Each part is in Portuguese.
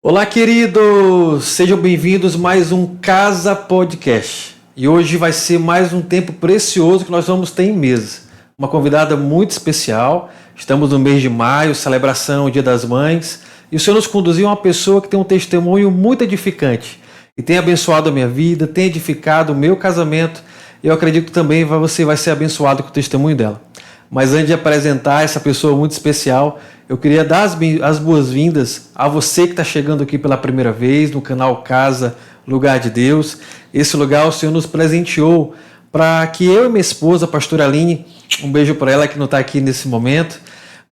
Olá, queridos! Sejam bem-vindos a mais um Casa Podcast. E hoje vai ser mais um tempo precioso que nós vamos ter em mesa. Uma convidada muito especial. Estamos no mês de maio, celebração, Dia das Mães. E o Senhor nos conduziu a uma pessoa que tem um testemunho muito edificante. E tem abençoado a minha vida, tem edificado o meu casamento. E eu acredito que também você vai ser abençoado com o testemunho dela. Mas antes de apresentar essa pessoa muito especial, eu queria dar as boas-vindas a você que está chegando aqui pela primeira vez no canal Casa Lugar de Deus. Esse lugar o Senhor nos presenteou para que eu e minha esposa, a pastora Aline, um beijo para ela que não está aqui nesse momento,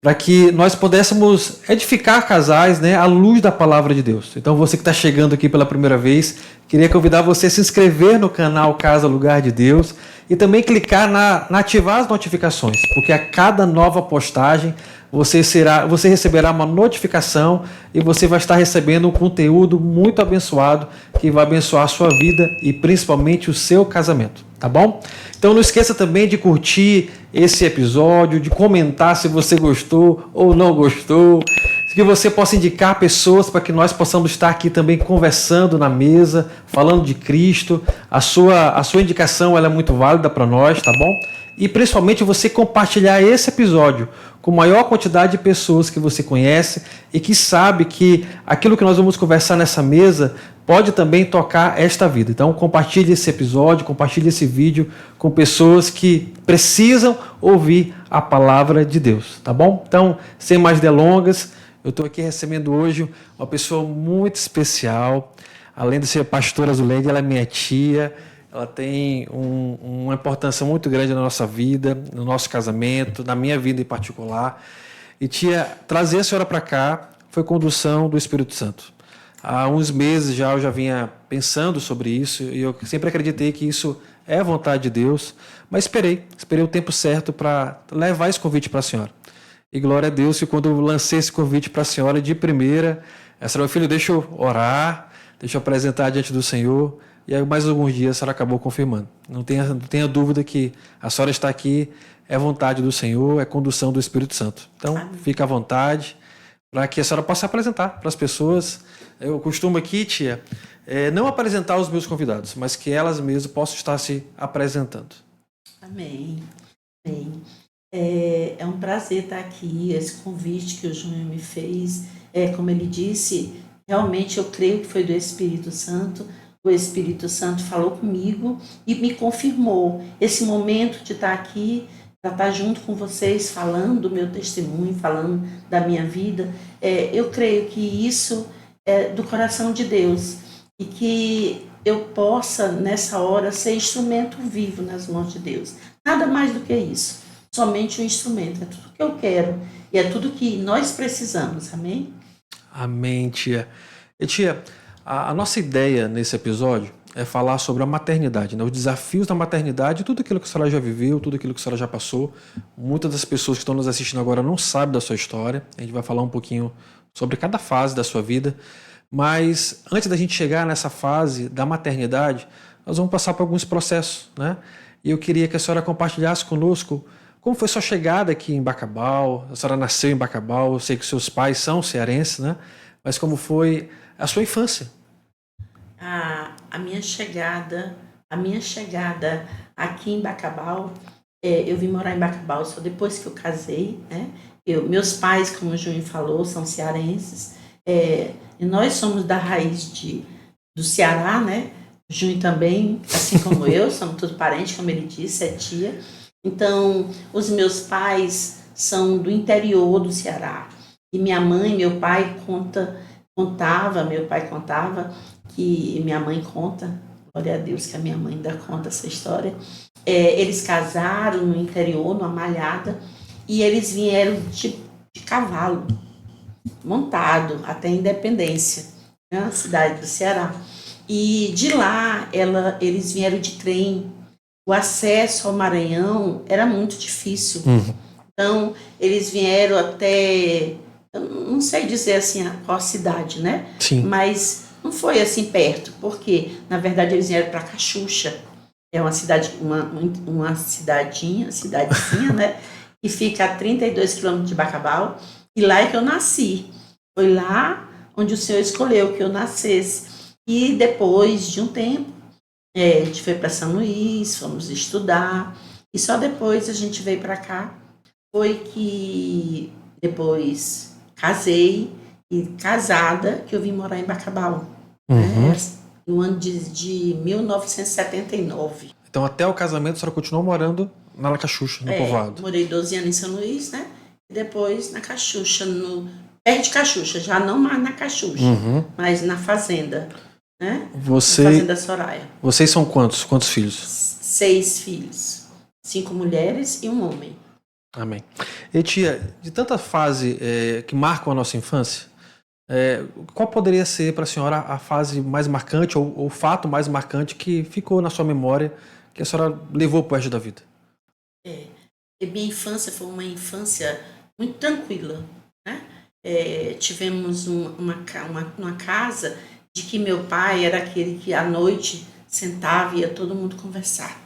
para que nós pudéssemos edificar casais, né, à luz da palavra de Deus. Então você que está chegando aqui pela primeira vez, queria convidar você a se inscrever no canal Casa Lugar de Deus e também clicar na ativar as notificações, porque a cada nova postagem você receberá uma notificação e você vai estar recebendo um conteúdo muito abençoado que vai abençoar a sua vida e principalmente o seu casamento, tá bom? Então não esqueça também de curtir esse episódio, de comentar se você gostou ou não gostou, que você possa indicar pessoas para que nós possamos estar aqui também conversando na mesa, falando de Cristo. A sua indicação ela é muito válida para nós, tá bom? E principalmente você compartilhar esse episódio com a maior quantidade de pessoas que você conhece e que sabe que aquilo que nós vamos conversar nessa mesa pode também tocar esta vida. Então compartilhe esse episódio, compartilhe esse vídeo com pessoas que precisam ouvir a palavra de Deus, tá bom? Então, sem mais delongas, eu estou aqui recebendo hoje uma pessoa muito especial. Além de ser pastora Zuleide, ela é minha tia. Ela tem uma importância muito grande na nossa vida, no nosso casamento, na minha vida em particular. E tia, trazer a senhora para cá foi condução do Espírito Santo. Há uns meses eu já vinha pensando sobre isso e eu sempre acreditei que isso é a vontade de Deus, mas esperei o tempo certo para levar esse convite para a senhora. E glória a Deus que quando eu lancei esse convite para a senhora de primeira, essa meu filho, deixa eu orar, deixa eu apresentar diante do Senhor. E aí mais alguns dias a senhora acabou confirmando. Não tenha dúvida que a senhora está aqui, é vontade do Senhor, é condução do Espírito Santo. Então, amém. Fica à vontade para que a senhora possa apresentar para as pessoas. Eu costumo aqui, tia, não apresentar os meus convidados, mas que elas mesmas possam estar se apresentando. Amém. Amém. É um prazer estar aqui, esse convite que o Júnior me fez. Como ele disse, realmente eu creio que foi do Espírito Santo. O Espírito Santo falou comigo e me confirmou esse momento de estar aqui, para estar junto com vocês, falando do meu testemunho, falando da minha vida. Eu creio que isso é do coração de Deus e que eu possa, nessa hora, ser instrumento vivo nas mãos de Deus. Nada mais do que isso. Somente um instrumento. É tudo que eu quero e é tudo que nós precisamos. Amém? Amém, tia. E tia, a nossa ideia nesse episódio é falar sobre a maternidade, né? Os desafios da maternidade, tudo aquilo que a senhora já viveu, tudo aquilo que a senhora já passou. Muitas das pessoas que estão nos assistindo agora não sabem da sua história. A gente vai falar um pouquinho sobre cada fase da sua vida. Mas antes da gente chegar nessa fase da maternidade, nós vamos passar por alguns processos, né? E eu queria que a senhora compartilhasse conosco como foi sua chegada aqui em Bacabal. A senhora nasceu em Bacabal, eu sei que seus pais são cearenses, né? Mas como foi a sua infância? A minha chegada aqui em Bacabal, eu vim morar em Bacabal só depois que eu casei, né? Meus pais, como o Júnior falou, são cearenses, e nós somos da raiz do Ceará, né? O Júnior também, assim como eu, somos todos parentes, como ele disse, é tia. Então, os meus pais são do interior do Ceará. E minha mãe, meu pai meu pai contava que minha mãe conta, glória a Deus que a minha mãe ainda conta essa história. Eles casaram no interior, numa malhada, e eles vieram de cavalo, montado até a Independência, na cidade do Ceará. E de lá, eles vieram de trem. O acesso ao Maranhão era muito difícil. Então, eles vieram até, eu não sei dizer assim qual cidade, né? Sim. Mas não foi assim perto, porque, na verdade, eles vieram para Caxuxa. É uma cidade, uma cidadezinha, né? Que fica a 32 quilômetros de Bacabal. E lá é que eu nasci. Foi lá onde o Senhor escolheu que eu nascesse. E depois de um tempo, a gente foi para São Luís, fomos estudar, e só depois a gente veio para cá. Foi que depois casei, e casada, que eu vim morar em Bacabal, no ano de 1979. Então, até o casamento, a senhora continuou morando na Lacaxuxa, no povoado. Morei 12 anos em São Luís, né? E depois na Caxuxa, perto de Caxuxa, já não mais na Caxuxa, mas na fazenda, né? Na Fazenda Soraya. Vocês são quantos? Quantos filhos? 6 filhos, 5 mulheres e um homem. Amém. E tia, de tanta fase que marcam a nossa infância, qual poderia ser para a senhora a fase mais marcante ou o fato mais marcante que ficou na sua memória, que a senhora levou para o resto da vida? Minha infância foi uma infância muito tranquila, né? Tivemos uma casa de que meu pai era aquele que à noite sentava e ia todo mundo conversar,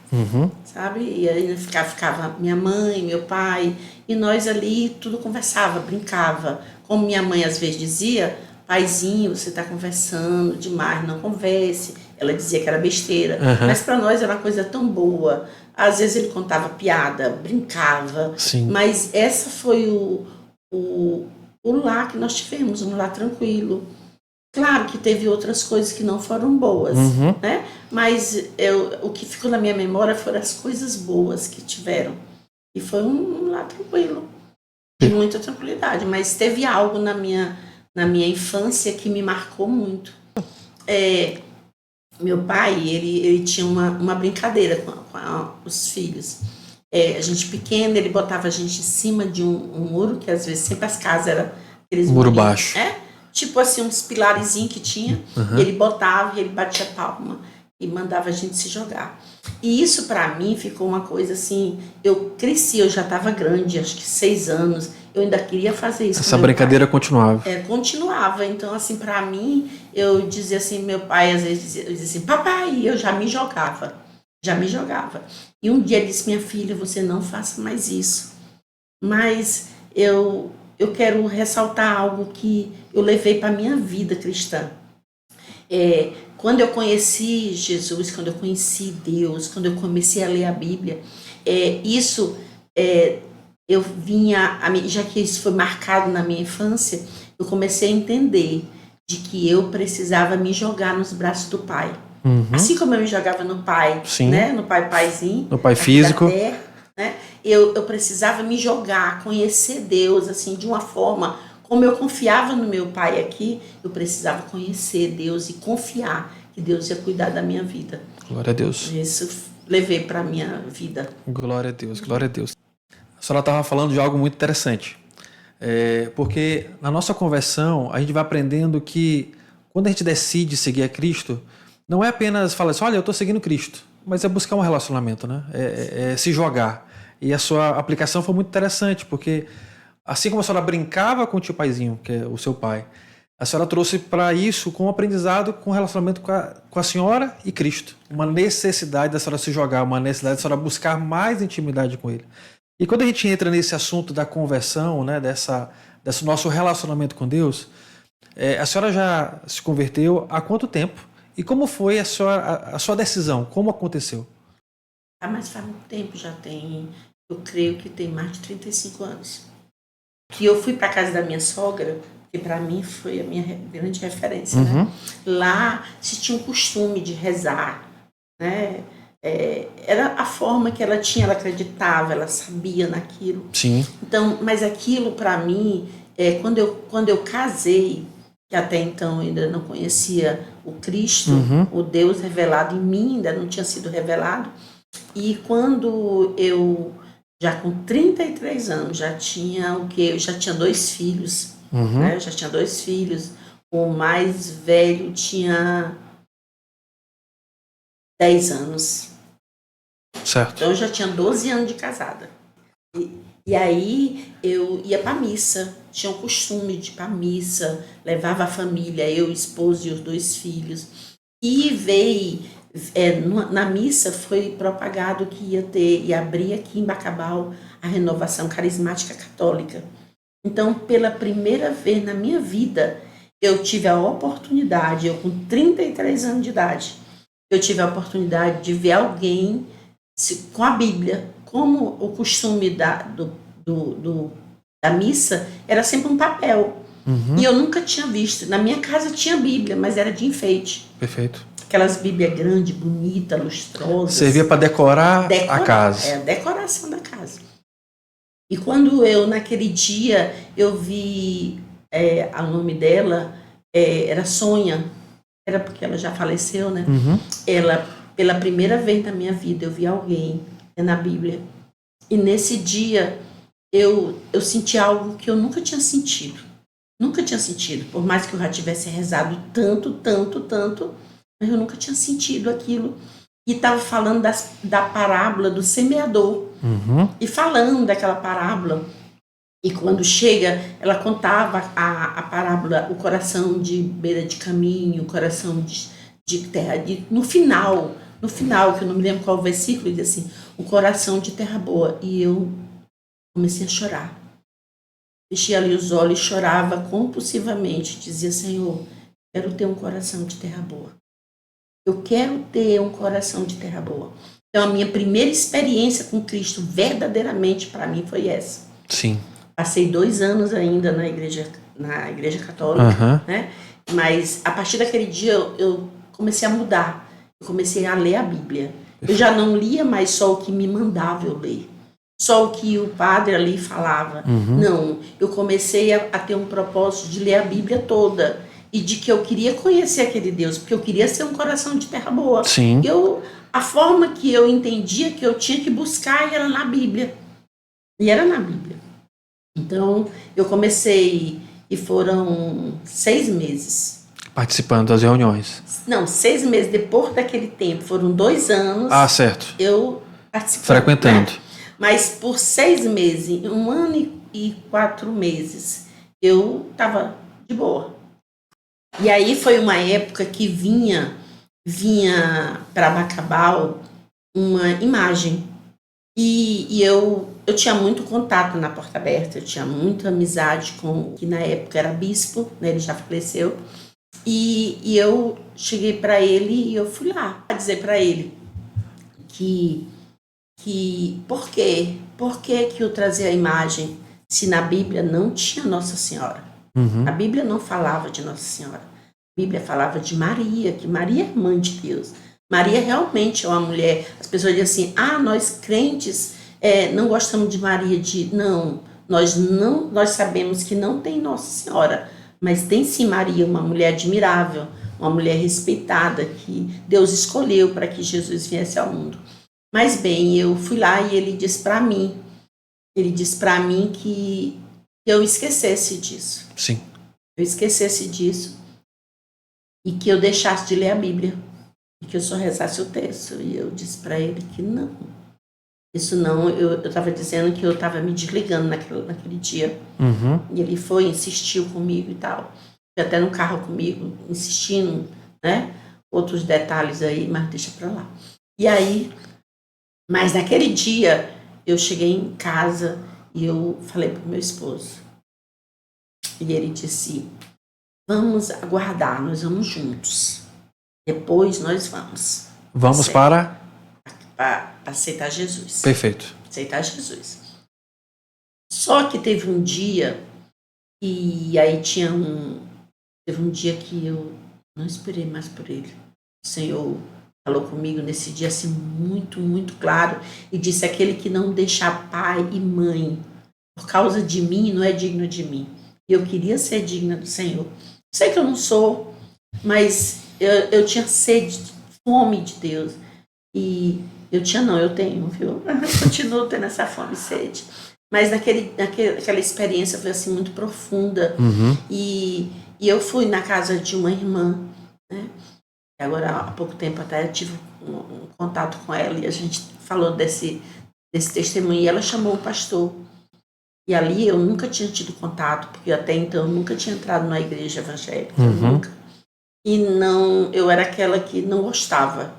sabe? E aí ficava minha mãe, meu pai, e nós ali tudo conversava, brincava. Como minha mãe às vezes dizia, paizinho, você está conversando demais, não converse. Ela dizia que era besteira, mas para nós era uma coisa tão boa. Às vezes ele contava piada, brincava, Sim. Mas essa foi o lar que nós tivemos, um lar tranquilo. Claro que teve outras coisas que não foram boas, né? Mas o que ficou na minha memória foram as coisas boas que tiveram. E foi um lar tranquilo, de muita tranquilidade. Mas teve algo na minha infância que me marcou muito. Meu pai, ele tinha uma brincadeira com os filhos. A gente pequena, ele botava a gente em cima de um muro, que às vezes sempre as casas eram aqueles muro murinhos, baixo. Tipo assim, uns pilarezinhos que tinha, e ele botava e ele batia palma e mandava a gente se jogar. E isso para mim ficou uma coisa assim, eu cresci, eu já estava grande, acho que 6 anos, eu ainda queria fazer isso. Essa brincadeira continuava. Continuava, então assim, para mim, eu dizia assim, meu pai às vezes dizia assim, papai, eu já me jogava. E um dia ele disse, minha filha, você não faça mais isso. Mas eu quero ressaltar algo que eu levei para a minha vida cristã. Quando eu conheci Jesus, quando eu conheci Deus, quando eu comecei a ler a Bíblia, eu vinha, já que isso foi marcado na minha infância, eu comecei a entender de que eu precisava me jogar nos braços do Pai. Assim como eu me jogava no Pai, né? No Pai Paizinho, no Pai físico, terra, né? Eu precisava me jogar, conhecer Deus assim de uma forma, como eu confiava no meu pai aqui, eu precisava conhecer Deus e confiar que Deus ia cuidar da minha vida. Glória a Deus. Isso levei para a minha vida. Glória a Deus, glória a Deus. A senhora estava falando de algo muito interessante, porque na nossa conversão a gente vai aprendendo que quando a gente decide seguir a Cristo, não é apenas falar assim, olha, eu estou seguindo Cristo, mas é buscar um relacionamento, né? É se jogar. E a sua aplicação foi muito interessante, porque assim como a senhora brincava com o tio Paizinho, que é o seu pai, a senhora trouxe para isso com um aprendizado, com um relacionamento com a senhora e Cristo. Uma necessidade da senhora se jogar, uma necessidade da senhora buscar mais intimidade com Ele. E quando a gente entra nesse assunto da conversão, né, desse nosso relacionamento com Deus, a senhora já se converteu há quanto tempo? E como foi a sua decisão? Como aconteceu? Mas faz muito tempo, já tem, eu creio que tem mais de 35 anos. Que eu fui para a casa da minha sogra, que para mim foi a minha grande referência, né? Lá se tinha um costume de rezar, né? Era a forma que ela tinha, ela acreditava, ela sabia naquilo. Sim. Então, mas aquilo para mim, quando eu casei, que até então eu ainda não conhecia o Cristo, o Deus revelado em mim, ainda não tinha sido revelado. E quando eu, já com 33 anos, já tinha o quê? Eu já tinha 2 filhos, né? Eu já tinha 2 filhos. O mais velho tinha 10 anos. Certo. Então eu já tinha 12 anos de casada. E aí eu ia para missa, tinha o costume de ir para missa, levava a família, eu, o esposo e os 2 filhos. E veio, na missa foi propagado que ia abrir aqui em Bacabal a Renovação Carismática Católica. Então, pela primeira vez na minha vida, eu tive a oportunidade, eu com 33 anos de idade, eu tive a oportunidade de ver alguém com a Bíblia, como o costume da missa era sempre um papel. E eu nunca tinha visto. Na minha casa tinha Bíblia, mas era de enfeite. Perfeito. Aquelas Bíblias grandes, bonitas, lustrosas. Servia para decorar a casa. É, a decoração da casa. E quando eu, naquele dia, eu vi o nome dela, era Sônia. Era porque ela já faleceu, né? Ela, pela primeira vez na minha vida, eu vi alguém na Bíblia. E nesse dia, eu senti algo que eu nunca tinha sentido. Nunca tinha sentido. Por mais que eu já tivesse rezado tanto, mas eu nunca tinha sentido aquilo. E estava falando da parábola do semeador. E falando daquela parábola. E quando chega, ela contava a parábola, o coração de beira de caminho, o coração de terra. No final, que eu não me lembro qual o versículo, diz assim, o coração de terra boa. E eu comecei a chorar. Fechei ali os olhos e chorava compulsivamente. Dizia, Senhor, quero ter um coração de terra boa. Eu quero ter um coração de terra boa. Então, a minha primeira experiência com Cristo, verdadeiramente, para mim, foi essa. Sim. Passei 2 anos ainda na igreja católica, né? Mas, a partir daquele dia, eu comecei a mudar. Eu comecei a ler a Bíblia. Eu já não lia mais só o que me mandava eu ler. Só o que o padre ali falava. Não, eu comecei a ter um propósito de ler a Bíblia toda. E de que eu queria conhecer aquele Deus, porque eu queria ser um coração de terra boa. Sim. A forma que eu entendia que eu tinha que buscar era na Bíblia. E era na Bíblia. Então, eu comecei, e foram 6 meses. Participando das reuniões. Não, 6 meses depois daquele tempo, foram 2 anos. Ah, certo. Eu participei. Frequentando. Né? Mas por 6 meses, 1 ano e 4 meses, eu estava de boa. E aí foi uma época que vinha para Bacabal uma imagem. E eu tinha muito contato na Porta Aberta, eu tinha muita amizade com, que na época era bispo, né, ele já faleceu. E eu cheguei para ele e eu fui lá dizer para ele que por quê? Por que eu trazia a imagem se na Bíblia não tinha Nossa Senhora? A Bíblia não falava de Nossa Senhora. A Bíblia falava de Maria, que Maria é mãe de Deus. Maria realmente é uma mulher. As pessoas dizem assim, nós crentes não gostamos de Maria. Não, nós sabemos que não tem Nossa Senhora, mas tem sim Maria, uma mulher admirável, uma mulher respeitada, que Deus escolheu para que Jesus viesse ao mundo. Mas bem, eu fui lá e ele disse para mim que eu esquecesse disso. Sim. Eu esquecesse disso e que eu deixasse de ler a Bíblia e que eu só rezasse o texto. E eu disse para ele que não. Isso não, eu estava dizendo que eu estava me desligando naquele dia. E ele foi, insistiu comigo e tal. Foi até no carro comigo, insistindo, né? Outros detalhes aí, mas deixa para lá. E aí, mas naquele dia, eu cheguei em casa e eu falei para o meu esposo. E ele disse, vamos aguardar, nós vamos juntos. Depois nós vamos. Vamos para aceitar Jesus. Perfeito. Aceitar Jesus. Só que teve um dia, e aí teve um dia que eu não esperei mais por ele. O Senhor falou comigo nesse dia assim muito, muito claro e disse, aquele que não deixa pai e mãe por causa de mim não é digno de mim. Eu queria ser digna do Senhor. Sei que eu não sou, mas eu tinha sede, fome de Deus. E eu tenho, viu? Eu continuo tendo essa fome e sede. Mas aquela experiência foi assim muito profunda. E eu fui na casa de uma irmã, né? Agora, há pouco tempo até eu tive um contato com ela e a gente falou desse testemunho. E ela chamou o pastor. E ali eu nunca tinha tido contato, porque até então eu nunca tinha entrado na igreja evangélica, nunca. E não, eu era aquela que não gostava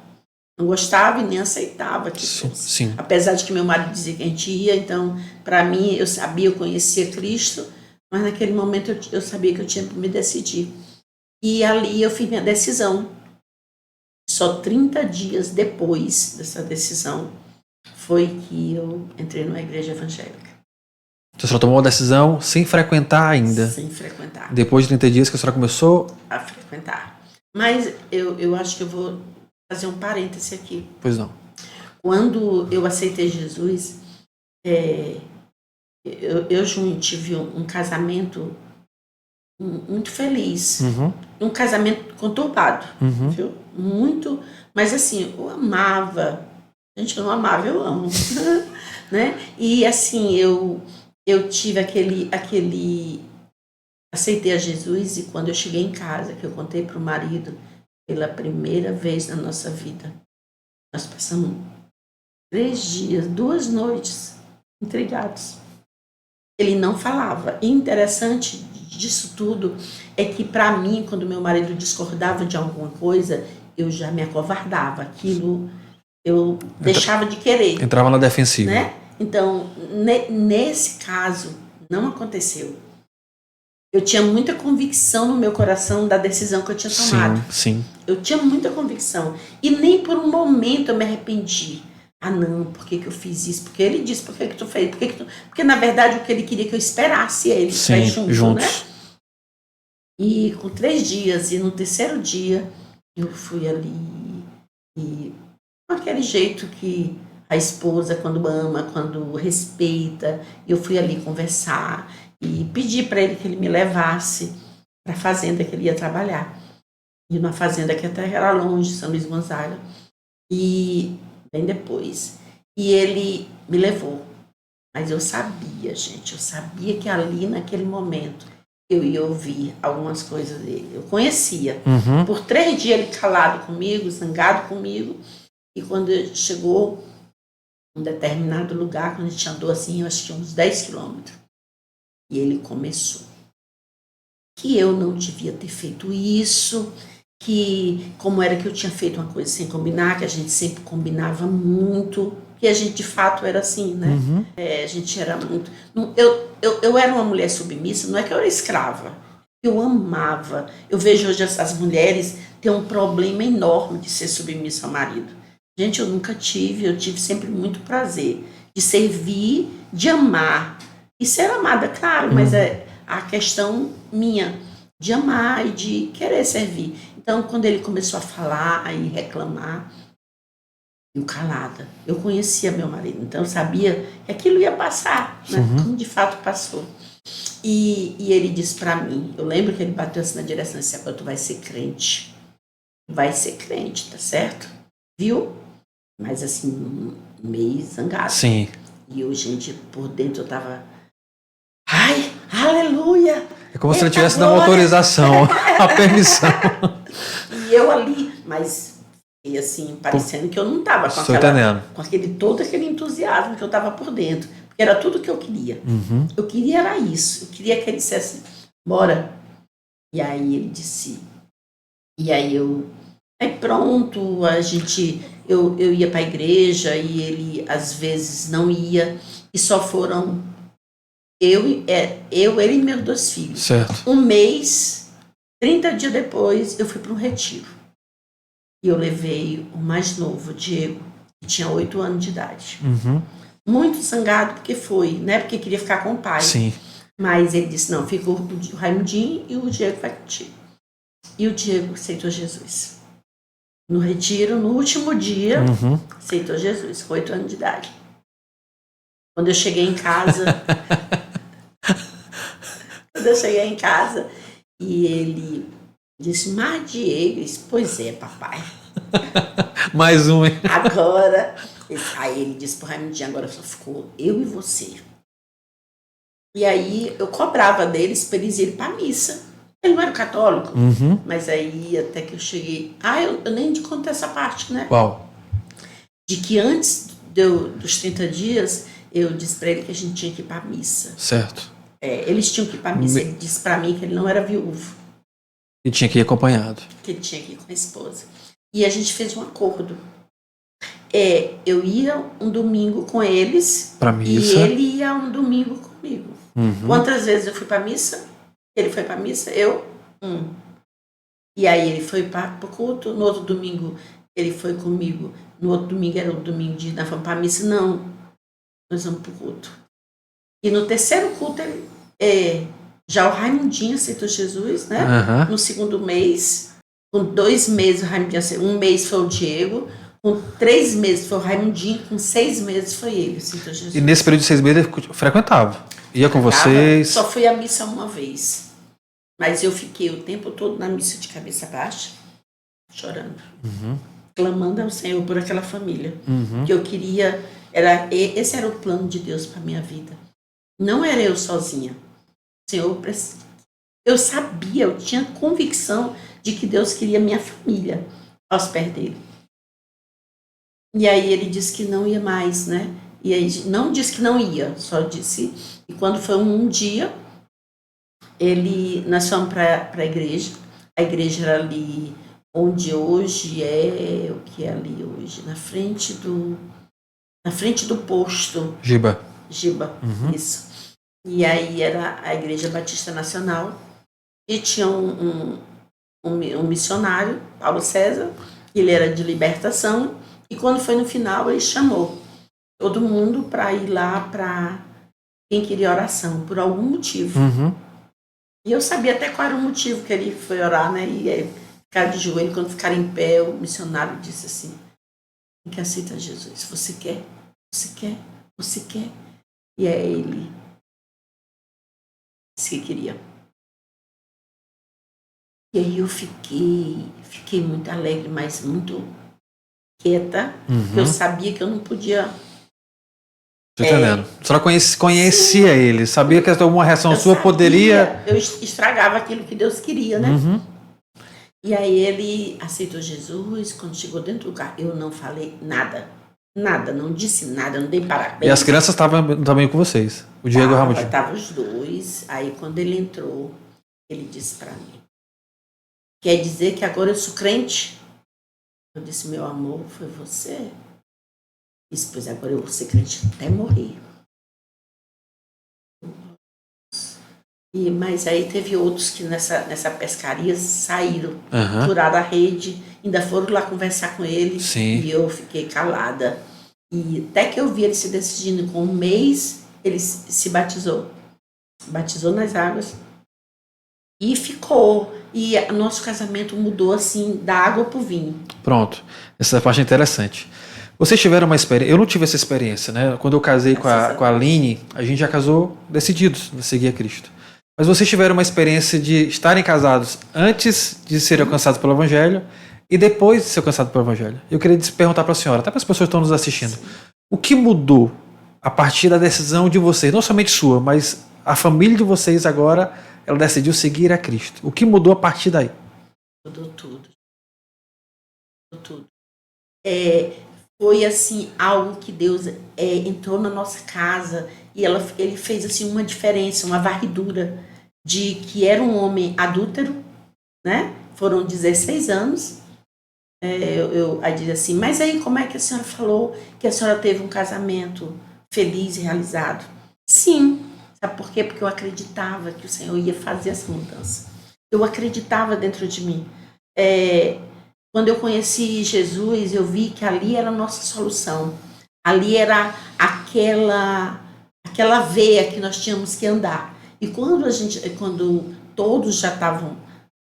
e nem aceitava que fosse. Sim. Apesar de que meu marido dizia que a gente ia, então, para mim, eu conhecia Cristo, mas naquele momento eu sabia que eu tinha que me decidir. E ali eu fiz minha decisão. Só 30 dias depois dessa decisão foi que eu entrei numa igreja evangélica. Então, a senhora tomou uma decisão sem frequentar ainda? Sem frequentar. Depois de 30 dias que a senhora começou? A frequentar. Mas eu acho que eu vou fazer um parêntese aqui. Pois não. Quando eu aceitei Jesus, eu tive um casamento muito feliz. Um casamento conturbado, viu? Muito, mas assim, eu amava. Gente, eu não amava, eu amo. Né? E assim, eu tive aceitei a Jesus, e quando eu cheguei em casa, que eu contei para o marido, pela primeira vez na nossa vida, nós passamos 3 dias, 2 noites intrigados. Ele não falava. E interessante disso tudo é que, para mim, quando meu marido discordava de alguma coisa, eu já me acovardava. Aquilo eu deixava de querer. Entrava na defensiva. Né? Então, nesse caso, não aconteceu. Eu tinha muita convicção no meu coração da decisão que eu tinha tomado. Sim. Eu tinha muita convicção. E nem por um momento eu me arrependi. Ah, não, por que eu fiz isso? Porque ele disse, por que tu fez? Porque, na verdade, o que ele queria que eu esperasse ele. Sim, juntos. Né? E com 3 dias, e no 3º dia, eu fui ali, e com aquele jeito que a esposa, quando ama, quando respeita, eu fui ali conversar e pedi para ele que ele me levasse para a fazenda que ele ia trabalhar. E uma fazenda que até era longe, São Luís Gonzaga. E bem depois. E ele me levou. Mas eu sabia, gente, que ali naquele momento eu ia ouvir algumas coisas dele. Eu conhecia. Por 3 dias ele calado comigo, zangado comigo. E quando ele chegou em um determinado lugar, quando a gente andou assim, eu acho que uns 10 quilômetros. E ele começou. Que eu não devia ter feito isso, que como era que eu tinha feito uma coisa sem combinar, que a gente sempre combinava muito, que a gente de fato era assim, né? A gente era muito... Eu era uma mulher submissa, não é que eu era escrava, eu amava. Eu vejo hoje as mulheres ter um problema enorme de ser submissa ao marido. Gente, eu nunca tive, eu tive sempre muito prazer de servir, de amar e ser amada, claro, mas é a questão minha de amar e de querer servir. Então, quando ele começou a falar e reclamar, eu calada. Eu conhecia meu marido, então eu sabia que aquilo ia passar, né? Como de fato passou. E ele disse para mim, eu lembro que ele bateu assim na direção e disse, agora tu vai ser crente. Vai ser crente, tá certo? Viu? Mas assim, meio zangado. Sim. E eu, gente, por dentro eu tava... Ai, aleluia! É como se ele tivesse dado uma autorização, a permissão. E eu ali, mas... E assim, parecendo que eu não estava com todo aquele entusiasmo que eu estava por dentro. Porque era tudo que eu queria. Eu queria era isso. Eu queria que ele dissesse, bora. E aí ele disse... E aí eu... Aí pronto, eu ia para a igreja e ele às vezes não ia. E só foram ele e meus 2 filhos. Certo. 1 mês, 30 dias depois, eu fui para um retiro. E eu levei o mais novo, Diego, que tinha 8 anos de idade. Muito zangado porque foi, né? Porque queria ficar com o pai. Sim. Mas ele disse, não, fica o Raimundinho e o Diego vai contigo. E o Diego aceitou Jesus. No retiro, no último dia, aceitou Jesus, com 8 anos de idade. Quando eu cheguei em casa... e ele disse, mas Diego, eu disse, pois é, papai. Mais um, hein? Agora, aí ele disse pro Raimundinho, agora só ficou eu e você. E aí eu cobrava deles para eles irem para a missa. Ele não era católico, mas aí até que eu cheguei... eu nem te contei essa parte, né? Qual? De que antes dos 30 dias, eu disse para ele que a gente tinha que ir para a missa. Certo. Eles tinham que ir para a missa. Ele disse para mim que ele não era viúvo. E tinha que ir acompanhado. Que ele tinha que ir com a esposa. E a gente fez um acordo. Eu ia um domingo com eles. Para missa. E ele ia um domingo comigo. Quantas vezes eu fui para a missa? Ele foi para a missa, eu... E aí ele foi para o culto, no outro domingo ele foi comigo, no outro domingo era o domingo de nós vamos para a missa, não, nós vamos para o culto. E no terceiro culto, já o Raimundinho aceitou Jesus, né? Aham. No segundo mês, com 2 meses o Raimundinho aceitou, 1 mês foi o Diego, com 3 meses foi o Raimundinho, com 6 meses foi ele, aceitou Jesus. E nesse período de 6 meses ele frequentava? Ia com vocês? Só fui à missa uma vez. Mas eu fiquei o tempo todo na missa de cabeça baixa, chorando. Clamando ao Senhor por aquela família. Que eu queria... esse era o plano de Deus para minha vida. Não era eu sozinha. Senhor, eu sabia, eu tinha convicção de que Deus queria minha família aos pés dele. E aí ele disse que não ia mais, né? E aí não disse que não ia, só disse... E quando foi um dia, nós fomos para a igreja. A igreja era ali onde hoje o que é ali hoje? Na frente do posto. Giba. Isso. E aí era a Igreja Batista Nacional. E tinha um missionário, Paulo César, ele era de libertação. E quando foi no final, ele chamou todo mundo para ir lá para quem queria oração, por algum motivo. E eu sabia até qual era o motivo que ele foi orar, né? E aí, ficar de joelho, quando ficar em pé, o missionário disse assim: quem que aceita Jesus? Você quer? Você quer? Você quer? E aí ele disse que queria. E aí eu fiquei muito alegre, mas muito quieta, porque eu sabia que eu não podia... Tô entendendo. A senhora conhecia ele, sabia que alguma reação sua poderia... Eu estragava aquilo que Deus queria, né? E aí ele aceitou Jesus. Quando chegou dentro do carro, eu não falei nada, não disse nada, não dei parabéns. E as crianças estavam também com vocês, o Diego e o Raimundinho? Estavam os dois. Aí quando ele entrou, ele disse para mim: quer dizer que agora eu sou crente? Eu disse: meu amor, foi você? Disse: pois agora eu vou ser crente até morrer. Mas aí teve outros que nessa pescaria saíram, tiraram a rede, ainda foram lá conversar com ele. Sim. E eu fiquei calada. E até que eu vi ele se decidindo, com 1 mês, ele se batizou nas águas e ficou. E nosso casamento mudou assim, da água pro vinho. Pronto, essa parte é interessante. Vocês tiveram uma experiência, eu não tive essa experiência, né? Quando eu casei com a Aline, a gente já casou decididos a seguir a Cristo. Mas vocês tiveram uma experiência de estarem casados antes de serem alcançados pelo Evangelho e depois de ser alcançados pelo Evangelho. Eu queria perguntar para a senhora, até para as pessoas que estão nos assistindo, o que mudou a partir da decisão de vocês, não somente sua, mas a família de vocês agora, ela decidiu seguir a Cristo. O que mudou a partir daí? Mudou tudo. Foi assim, algo que Deus entrou na nossa casa e ele fez assim uma diferença, uma varredura de que era um homem adúltero, né? Foram 16 anos. Aí diz assim: mas aí como é que a senhora falou que a senhora teve um casamento feliz e realizado? Sim. Sabe por quê? Porque eu acreditava que o Senhor ia fazer essa mudança. Eu acreditava dentro de mim. Quando eu conheci Jesus, eu vi que ali era a nossa solução. Ali era aquela veia que nós tínhamos que andar. E quando todos já estavam,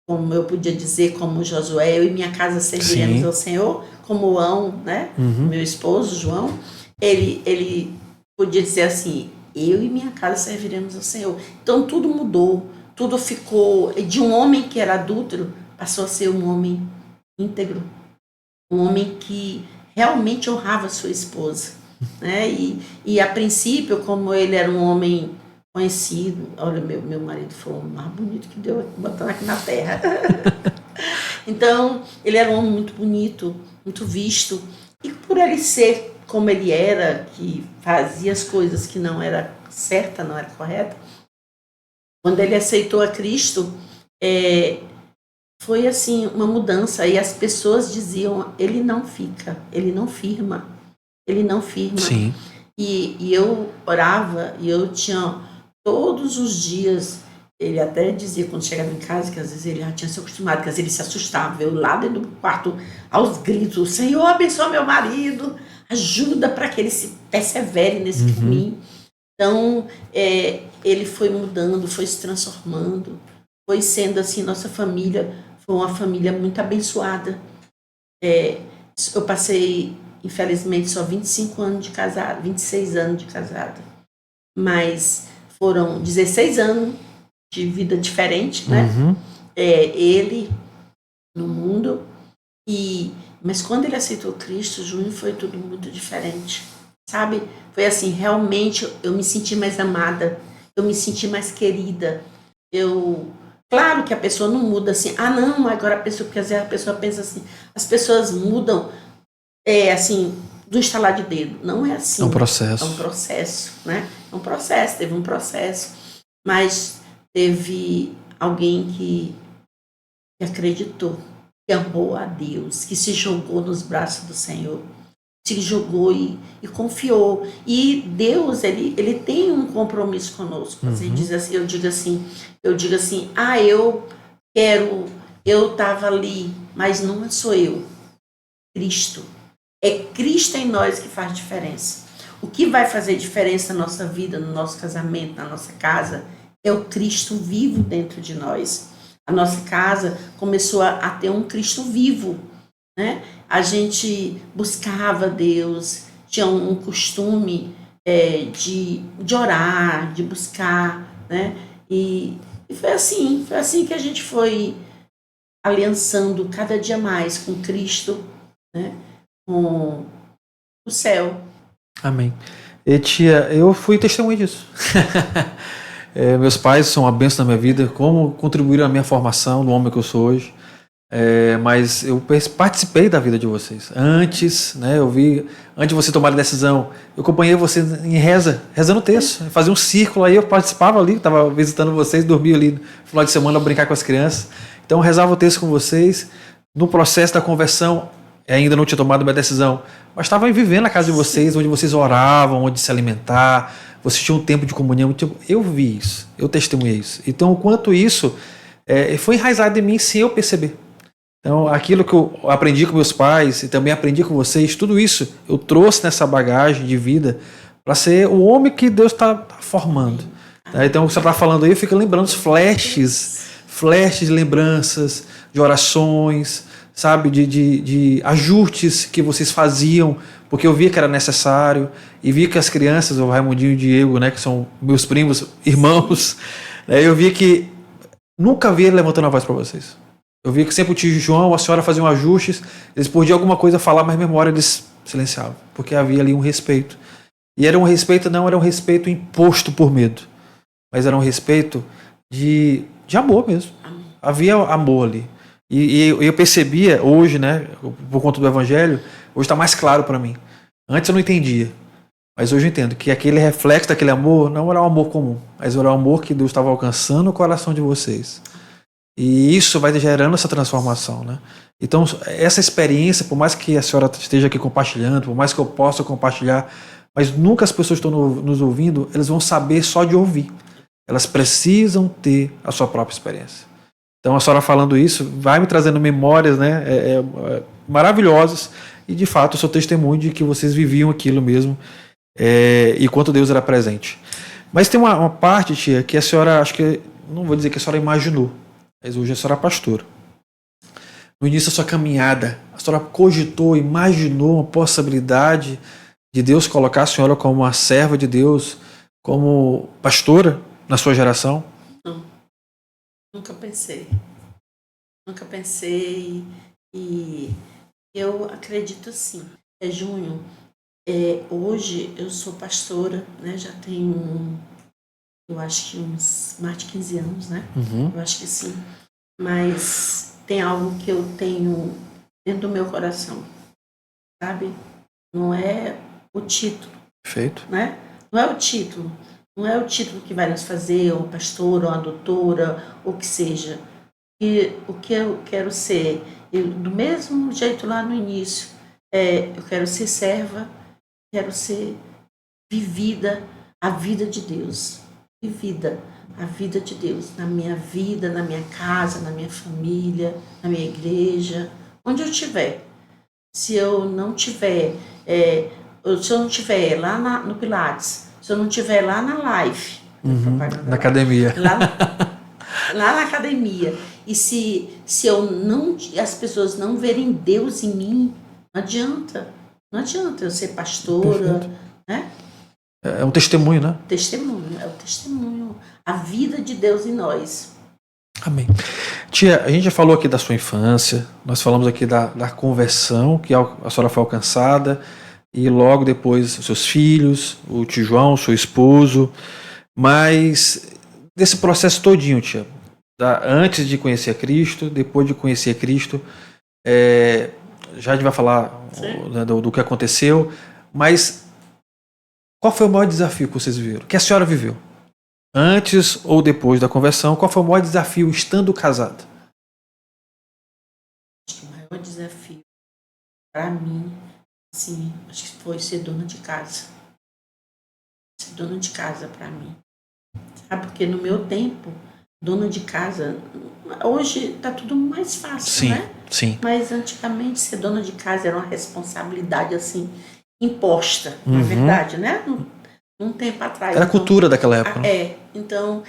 como eu podia dizer, como Josué, eu e minha casa serviremos ao Senhor, como o João, né? Meu esposo, João, ele podia dizer assim: eu e minha casa serviremos ao Senhor. Então tudo mudou, tudo ficou de um homem que era adúltero, passou a ser um homem íntegro, um homem que realmente honrava sua esposa, né? E a princípio, como ele era um homem conhecido, olha, meu marido foi o mais bonito que deu, botando aqui na terra. Então, ele era um homem muito bonito, muito visto, e por ele ser como ele era, que fazia as coisas que não era certa, não era correta, quando ele aceitou a Cristo, foi assim uma mudança. E as pessoas diziam: ele não fica, ele não firma. Sim. E eu orava, e eu tinha todos os dias, Ele até dizia quando chegava em casa que às vezes ele já tinha se acostumado, que às vezes ele se assustava, eu lá dentro do quarto aos gritos, Senhor, abençoa meu marido, ajuda para que ele se persevere nesse caminho. Então, ele foi mudando, foi se transformando, foi sendo assim, nossa família foi uma família muito abençoada. Eu passei, infelizmente, só 25 anos de casado, 26 anos de casada, mas foram 16 anos de vida diferente, né? Ele no mundo, mas quando ele aceitou Cristo, Júnior, foi tudo muito diferente, sabe? Foi assim, realmente eu me senti mais amada, eu me senti mais querida. Claro que a pessoa não muda assim, não, agora a pessoa, porque às vezes a pessoa pensa assim, as pessoas mudam, assim, do estalar de dedo. Não é assim. É um processo. É um processo, né? É um processo, teve um processo. Mas teve alguém que acreditou, que amou a Deus, que se jogou nos braços do Senhor, se jogou e confiou. E Deus, ele tem um compromisso conosco. Você diz assim, eu digo assim, eu estava ali, mas não sou eu. Cristo. É Cristo em nós que faz diferença. O que vai fazer diferença na nossa vida, no nosso casamento, na nossa casa, é o Cristo vivo dentro de nós. A nossa casa começou a ter um Cristo vivo, né? A gente buscava Deus, tinha um costume de orar, de buscar, né? E foi assim que a gente foi aliançando cada dia mais com Cristo, né? Com o céu. Amém. E tia, eu fui testemunha disso. Meus pais são uma bênção na minha vida, como contribuíram na minha formação, no homem que eu sou hoje. Mas eu participei da vida de vocês. Antes, né, antes de você tomar a decisão, eu acompanhei você em rezando o texto, fazia um círculo, aí eu participava ali, estava visitando vocês, dormia ali no final de semana a brincar com as crianças. Então eu rezava o texto com vocês. No processo da conversão, ainda não tinha tomado minha decisão, mas estava vivendo na casa de vocês, onde vocês oravam, onde se alimentar, vocês tinham um tempo de comunhão. Eu vi isso, eu testemunhei isso. Então, o quanto isso foi enraizado em mim sem eu perceber. Então, aquilo que eu aprendi com meus pais e também aprendi com vocês, tudo isso eu trouxe nessa bagagem de vida para ser o homem que Deus está formando. Então, você está falando aí, eu fico lembrando os flashes de lembranças, de orações, sabe, de ajustes que vocês faziam, porque eu via que era necessário, e via que as crianças, o Raimundinho e o Diego, né, que são meus primos, irmãos, eu via que nunca vi ele levantando a voz para vocês. Eu via que sempre o tio João, a senhora faziam ajustes, eles podiam alguma coisa falar, mas memória eles silenciavam, porque havia ali um respeito. E era um respeito, não era um respeito imposto por medo, mas era um respeito de amor mesmo. Havia amor ali. E eu percebia hoje, né, por conta do Evangelho, hoje está mais claro para mim. Antes eu não entendia, mas hoje eu entendo que aquele reflexo daquele amor não era um amor comum, mas era um amor que Deus estava alcançando no coração de vocês. E isso vai gerando essa transformação, né? Então, essa experiência, por mais que a senhora esteja aqui compartilhando, por mais que eu possa compartilhar, mas nunca as pessoas estão nos ouvindo, elas vão saber só de ouvir. Elas precisam ter a sua própria experiência. Então, a senhora falando isso vai me trazendo memórias, né, maravilhosas, e de fato eu sou testemunho de que vocês viviam aquilo mesmo, e quanto Deus era presente. Mas tem uma parte, tia, que a senhora, acho que, não vou dizer que a senhora imaginou, mas hoje a senhora é pastora. No início da sua caminhada, a senhora cogitou, imaginou uma possibilidade de Deus colocar a senhora como uma serva de Deus, como pastora na sua geração? Não, nunca pensei. Nunca pensei, e eu acredito sim. Júnior, hoje eu sou pastora, né? Já tenho, eu acho que uns mais de 15 anos, né? Eu acho que sim. Mas tem algo que eu tenho dentro do meu coração, sabe? Não é o título. Perfeito. Né? Não é o título. Não é o título que vai nos fazer, ou pastora, ou a doutora, ou o que seja. E o que eu quero ser, do mesmo jeito lá no início, eu quero ser serva, quero ser vivida a vida de Deus. vida, a vida de Deus na minha vida, na minha casa, na minha família, na minha igreja, onde eu estiver. Se eu não tiver, se eu não tiver lá no Pilates, se eu não tiver lá na live, na academia, lá na academia, e se eu não, as pessoas não verem Deus em mim, não adianta eu ser pastora, perfeito, né? É um testemunho, né? Testemunho, é o testemunho, a vida de Deus em nós. Amém. Tia, a gente já falou aqui da sua infância, nós falamos aqui da conversão, que a senhora foi alcançada, e logo depois os seus filhos, o tio João, seu esposo, mas desse processo todinho, tia, antes de conhecer a Cristo, depois de conhecer a Cristo, já a gente vai falar do que aconteceu, mas qual foi o maior desafio que vocês viveram? Que a senhora viveu? Antes ou depois da conversão, qual foi o maior desafio estando casada? Acho que o maior desafio para mim, assim, acho que foi ser dona de casa. Ser dona de casa para mim. Sabe, porque no meu tempo, dona de casa, hoje tá tudo mais fácil, Sim, né? sim. Mas antigamente ser dona de casa era uma responsabilidade assim imposta, na verdade, né? Um tempo atrás. Era a cultura daquela época. Né? Então,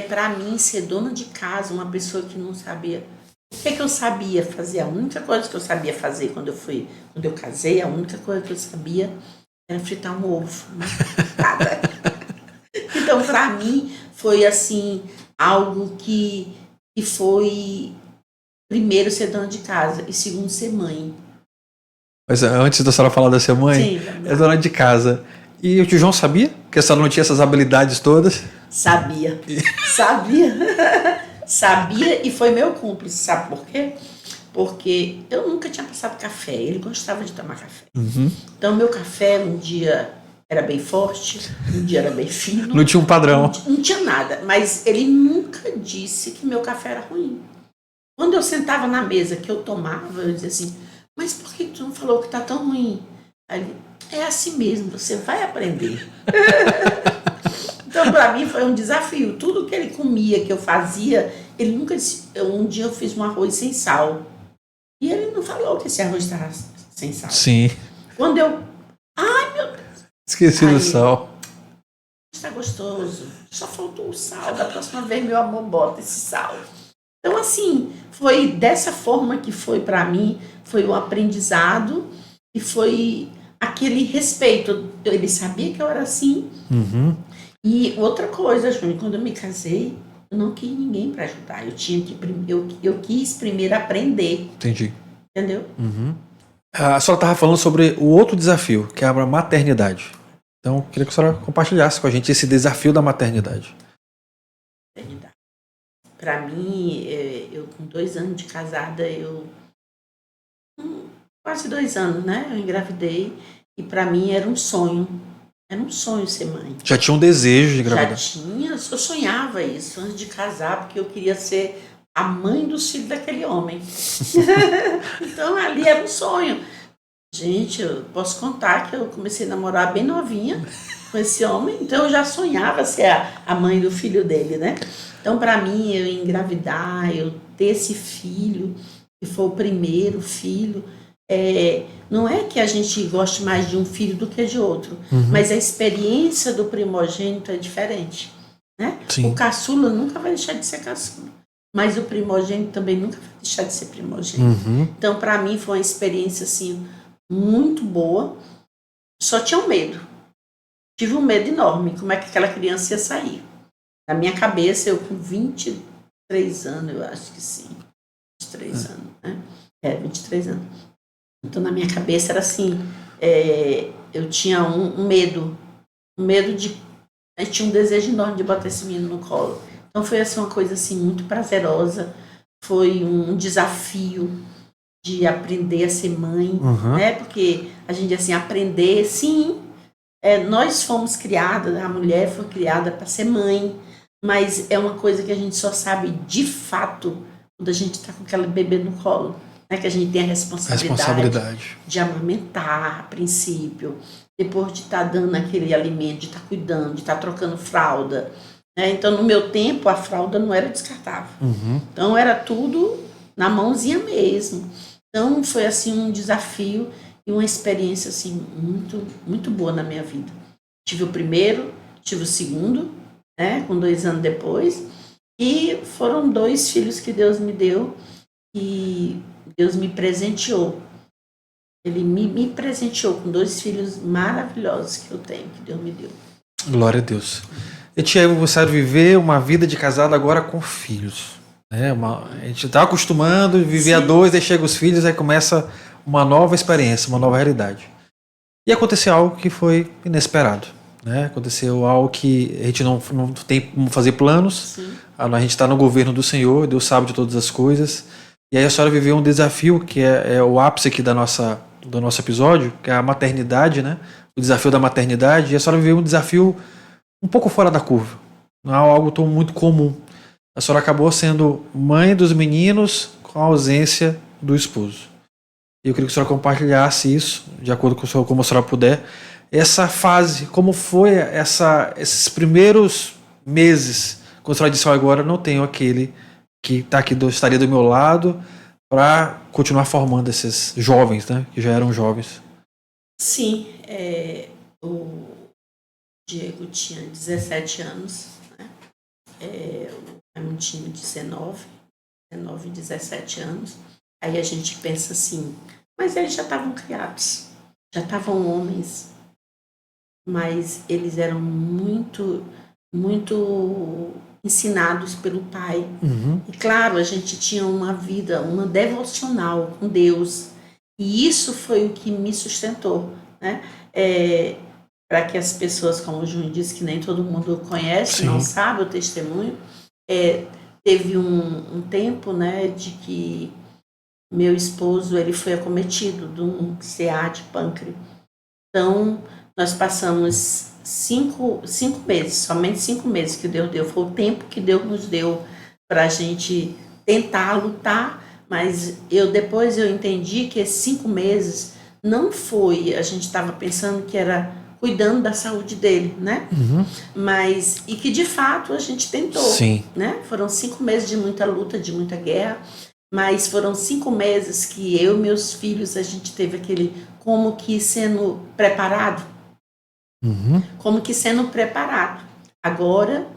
para mim, ser dona de casa, uma pessoa que não sabia. O que eu sabia fazer? A única coisa que eu sabia fazer quando eu casei, a única coisa que eu sabia era fritar um ovo. Né? Então, para mim, foi assim, algo que foi, primeiro, ser dona de casa e segundo, ser mãe. Mas antes da senhora falar da ser mãe, é dona de casa. E o tio João sabia que a senhora não tinha essas habilidades todas? Sabia. Sabia e foi meu cúmplice. Sabe por quê? Porque eu nunca tinha passado café. Ele gostava de tomar café. Então, meu café um dia era bem forte, um dia era bem fino. Não tinha um padrão. Não tinha nada. Mas ele nunca disse que meu café era ruim. Quando eu sentava na mesa que eu tomava, eu dizia assim, mas por que tu não falou que tá tão ruim? Aí ele, é assim mesmo, você vai aprender. Então, para mim, foi um desafio. Tudo que ele comia, que eu fazia, ele nunca disse. Um dia eu fiz um arroz sem sal. E ele não falou que esse arroz estava sem sal. Sim. Quando eu... Ai, meu Deus. Esqueci do sal. Está gostoso. Só faltou o sal. Da próxima vez, meu amor, bota esse sal. Então, assim, foi dessa forma que foi para mim. Foi um aprendizado e foi aquele respeito. Ele sabia que eu era assim. E outra coisa, Júnior, quando eu me casei, eu não quis ninguém para ajudar. Eu quis primeiro aprender. Entendi. Entendeu? A senhora estava falando sobre o outro desafio, que é a maternidade. Então, eu queria que a senhora compartilhasse com a gente esse desafio da maternidade. Para mim, eu com 2 anos de casada, quase 2 anos, né? Eu engravidei e para mim era um sonho. Era um sonho ser mãe. Já tinha um desejo de engravidar? Já tinha, eu sonhava isso antes de casar, porque eu queria ser a mãe dos filhos daquele homem. Então ali era um sonho. Gente, eu posso contar que eu comecei a namorar bem novinha com esse homem, então eu já sonhava ser a mãe do filho dele, né? Então para mim, eu engravidar, eu ter esse filho, que foi o primeiro filho, não é que a gente goste mais de um filho do que de outro, mas a experiência do primogênito é diferente, né? O caçula nunca vai deixar de ser caçula, mas o primogênito também nunca vai deixar de ser primogênito. Então, para mim, foi uma experiência assim, muito boa. Só tinha um medo. Tive um medo enorme, como é que aquela criança ia sair. Na minha cabeça, eu com 23 anos, eu acho que sim, 23 anos, né? 23 anos. Então, na minha cabeça era assim, eu tinha um medo de... Eu tinha um desejo enorme de botar esse menino no colo. Então, foi assim, uma coisa assim, muito prazerosa. Foi um desafio de aprender a ser mãe, né? Porque a gente, assim, aprender, sim, nós fomos criadas, a mulher foi criada para ser mãe, mas é uma coisa que a gente só sabe de fato quando a gente está com aquele bebê no colo. Que a gente tem a responsabilidade de amamentar a princípio, depois de estar dando aquele alimento, de estar cuidando, de estar trocando fralda, né? Então, no meu tempo, a fralda não era descartável. Então, era tudo na mãozinha mesmo. Então, foi assim um desafio e uma experiência assim muito, muito boa na minha vida. Tive o primeiro, tive o segundo, né? Com 2 anos depois. E foram 2 filhos que Deus me deu e Deus me presenteou. Ele me presenteou com 2 filhos maravilhosos que eu tenho, que Deus me deu. Glória a Deus. E tia, você vai viver uma vida de casado agora com filhos. Né? A gente está acostumando a viver a 2, aí chega os filhos, aí começa uma nova experiência, uma nova realidade. E aconteceu algo que foi inesperado. Né? Aconteceu algo que a gente não tem como fazer planos. Sim. A gente está no governo do Senhor, Deus sabe de todas as coisas. E aí a senhora viveu um desafio que é o ápice aqui do nosso episódio, que é a maternidade, né? O desafio da maternidade. E a senhora viveu um desafio um pouco fora da curva. Não é algo tão muito comum. A senhora acabou sendo mãe dos meninos com a ausência do esposo. E eu queria que a senhora compartilhasse isso, de acordo com como a senhora puder. Essa fase, como foi esses primeiros meses, quando a senhora disse, agora não tenho aquele que está aqui, estaria do meu lado, para continuar formando esses jovens, né, que já eram jovens. Sim, o Diego tinha 17 anos, né? O Raimundo tinha 19 e 17 anos. Aí a gente pensa assim, mas eles já estavam criados, já estavam homens, mas eles eram muito, muito ensinados pelo pai. E claro, a gente tinha uma vida, uma devocional com Deus, e isso foi o que me sustentou, né? Para que as pessoas, como o Júnior disse, que nem todo mundo conhece, Sim. não sabe o testemunho, teve um tempo, né, de que meu esposo ele foi acometido de um CA de pâncreas. Então, nós passamos 5 meses, somente 5 meses que Deus deu. Foi o tempo que Deus nos deu para a gente tentar lutar, mas depois eu entendi que esses 5 meses não foi, a gente estava pensando que era cuidando da saúde dele, né? Mas, e que de fato a gente tentou. Sim. Né? Foram 5 meses de muita luta, de muita guerra, mas foram 5 meses que eu e meus filhos, a gente teve aquele como que sendo preparado. Como que sendo preparado. Agora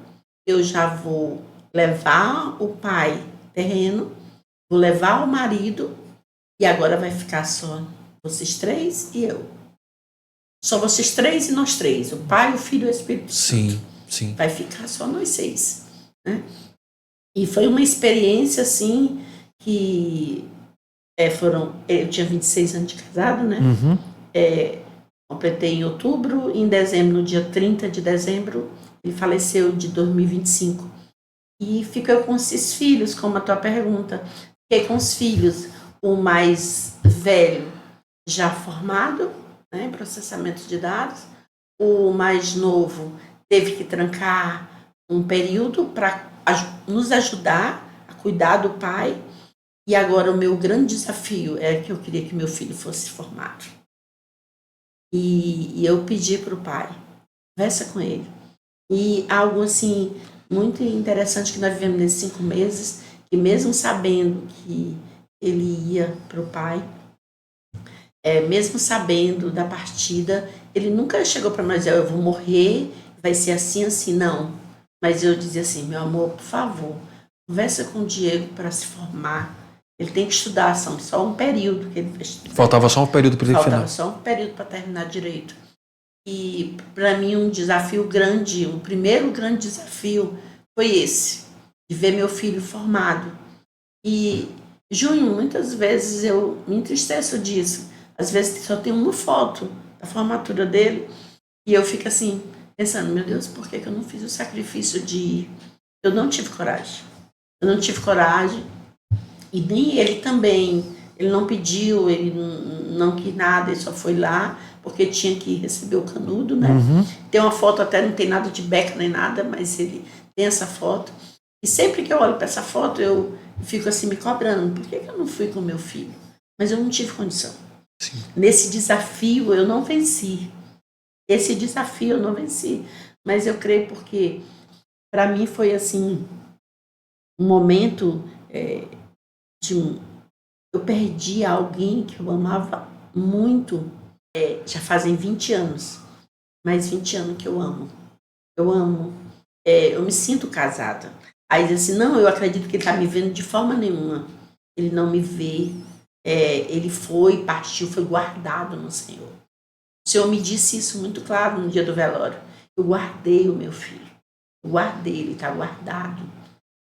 eu já vou levar o pai terreno, vou levar o marido e agora vai ficar só vocês 3 e eu. Só vocês 3 e nós 3, o pai, o filho e o Espírito Santo. Sim. Vai ficar só nós 6. Né? E foi uma experiência assim que eu tinha 26 anos de casado, né? Completei em outubro, em dezembro, no dia 30 de dezembro, ele faleceu de 2025. E fiquei com esses filhos, como a tua pergunta. Fiquei com os filhos, o mais velho já formado, né, em processamento de dados, o mais novo teve que trancar um período para nos ajudar a cuidar do pai. E agora o meu grande desafio é que eu queria que meu filho fosse formado. E eu pedi para o pai, conversa com ele. E algo assim muito interessante que nós vivemos nesses 5 meses, que mesmo sabendo que ele ia para o pai, mesmo sabendo da partida, ele nunca chegou para nós, eu vou morrer, vai ser assim, assim, não. Mas eu dizia assim, meu amor, por favor, conversa com o Diego para se formar. Ele tem que estudar, só um período que ele fez. Faltava só um período para ele final. Faltava só um período para terminar direito. E para mim um desafio grande, o primeiro grande desafio foi esse, de ver meu filho formado. E, Júnior, muitas vezes eu me entristeço disso. Às vezes só tem uma foto da formatura dele e eu fico assim, pensando, meu Deus, por que eu não fiz o sacrifício de ir? Eu não tive coragem. Eu não tive coragem. E nem ele também. Ele não pediu, ele não quis nada, ele só foi lá porque tinha que receber o canudo, né? Tem uma foto, até não tem nada de beca nem nada, mas ele tem essa foto. E sempre que eu olho para essa foto, eu fico assim me cobrando. Por que eu não fui com meu filho? Mas eu não tive condição. Sim. Nesse desafio eu não venci. Esse desafio eu não venci. Mas eu creio porque para mim foi assim, um momento de eu perdi alguém que eu amava muito. Já fazem 20 anos, mais 20 anos que eu amo. Eu amo. Eu me sinto casada. Aí diz assim, não, eu acredito que ele está me vendo de forma nenhuma. Ele não me vê. Ele foi, partiu, foi guardado no Senhor. O Senhor me disse isso muito claro no dia do velório. Eu guardei o meu filho. Eu guardei, ele está guardado.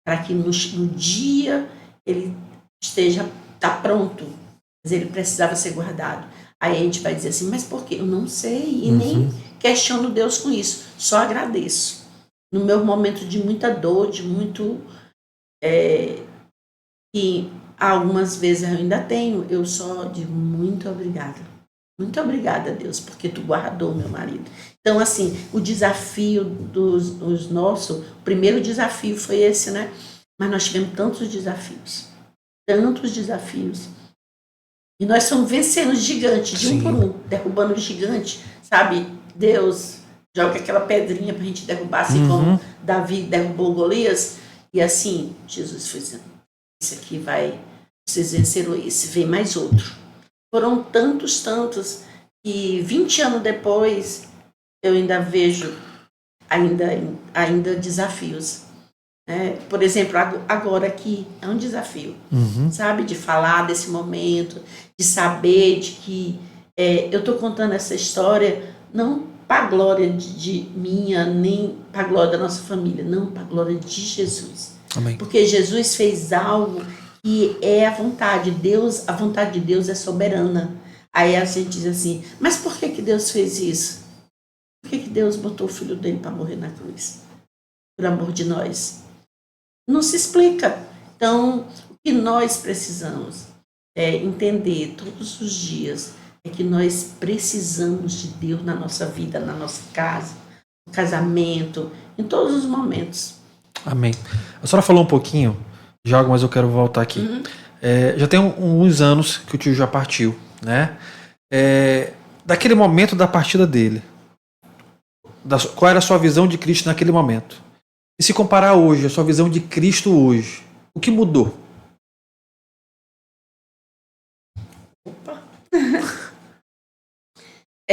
Para que no dia ele está pronto. Mas ele precisava ser guardado. Aí a gente vai dizer assim, mas por quê? Eu não sei. E nem questiono Deus com isso. Só agradeço. No meu momento de muita dor, de muito... que algumas vezes eu ainda tenho, eu só digo muito obrigada. Muito obrigada, Deus, porque tu guardou meu marido. Então, assim, o desafio dos nossos... O primeiro desafio foi esse, né? Mas nós tivemos tantos desafios. Tantos desafios. E nós somos vencendo os gigantes, de um por um, derrubando o gigante, sabe? Deus joga aquela pedrinha pra gente derrubar, assim como Davi derrubou Golias. E assim, Jesus foi dizendo, esse aqui vai, vocês venceram esse, vem mais outro. Foram tantos, que 20 anos depois, eu ainda vejo ainda desafios. Por exemplo, agora aqui é um desafio, sabe? De falar desse momento, de saber de que eu estou contando essa história não para a glória de minha, nem para a glória da nossa família, não, para a glória de Jesus. Amém. Porque Jesus fez algo que é a vontade de Deus, a vontade de Deus é soberana. Aí a gente diz assim, mas por que Deus fez isso? Por que Deus botou o filho dele para morrer na cruz? Por amor de nós. Não se explica. Então, o que nós precisamos entender todos os dias é que nós precisamos de Deus na nossa vida, na nossa casa, no casamento, em todos os momentos. Amém. A senhora falou um pouquinho, Diogo, mas eu quero voltar aqui. Já tem uns anos que o tio já partiu, né? Daquele momento da partida dele, qual era a sua visão de Cristo naquele momento? E se comparar hoje, a sua visão de Cristo hoje, o que mudou? Opa!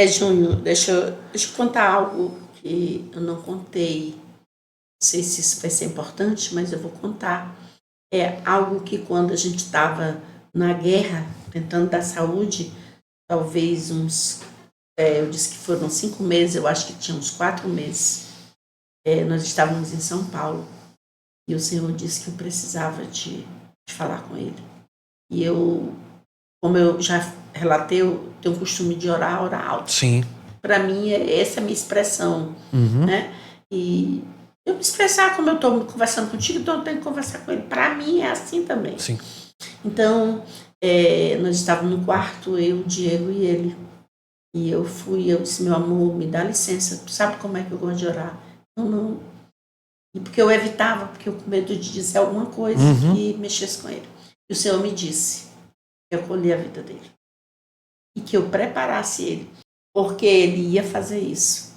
Júnior, deixa eu contar algo que eu não contei. Não sei se isso vai ser importante, mas eu vou contar. É algo que quando a gente estava na guerra, tentando dar saúde, talvez eu disse que foram 5 meses, eu acho que tinha uns 4 meses. Nós estávamos em São Paulo e o Senhor disse que eu precisava de falar com ele. E eu, como eu já relatei, eu tenho o costume de orar alto. Sim. Para mim, essa é a minha expressão. Né? E eu me expressar como eu estou conversando contigo, então eu tenho que conversar com ele. Para mim é assim também. Sim. Então, nós estávamos no quarto, eu, o Diego e ele. E eu disse, meu amor, me dá licença, tu sabe como é que eu gosto de orar? Não. E porque eu evitava, porque eu com medo de dizer alguma coisa que mexesse com ele. E o Senhor me disse que eu acolhi a vida dele. E que eu preparasse ele, porque ele ia fazer isso.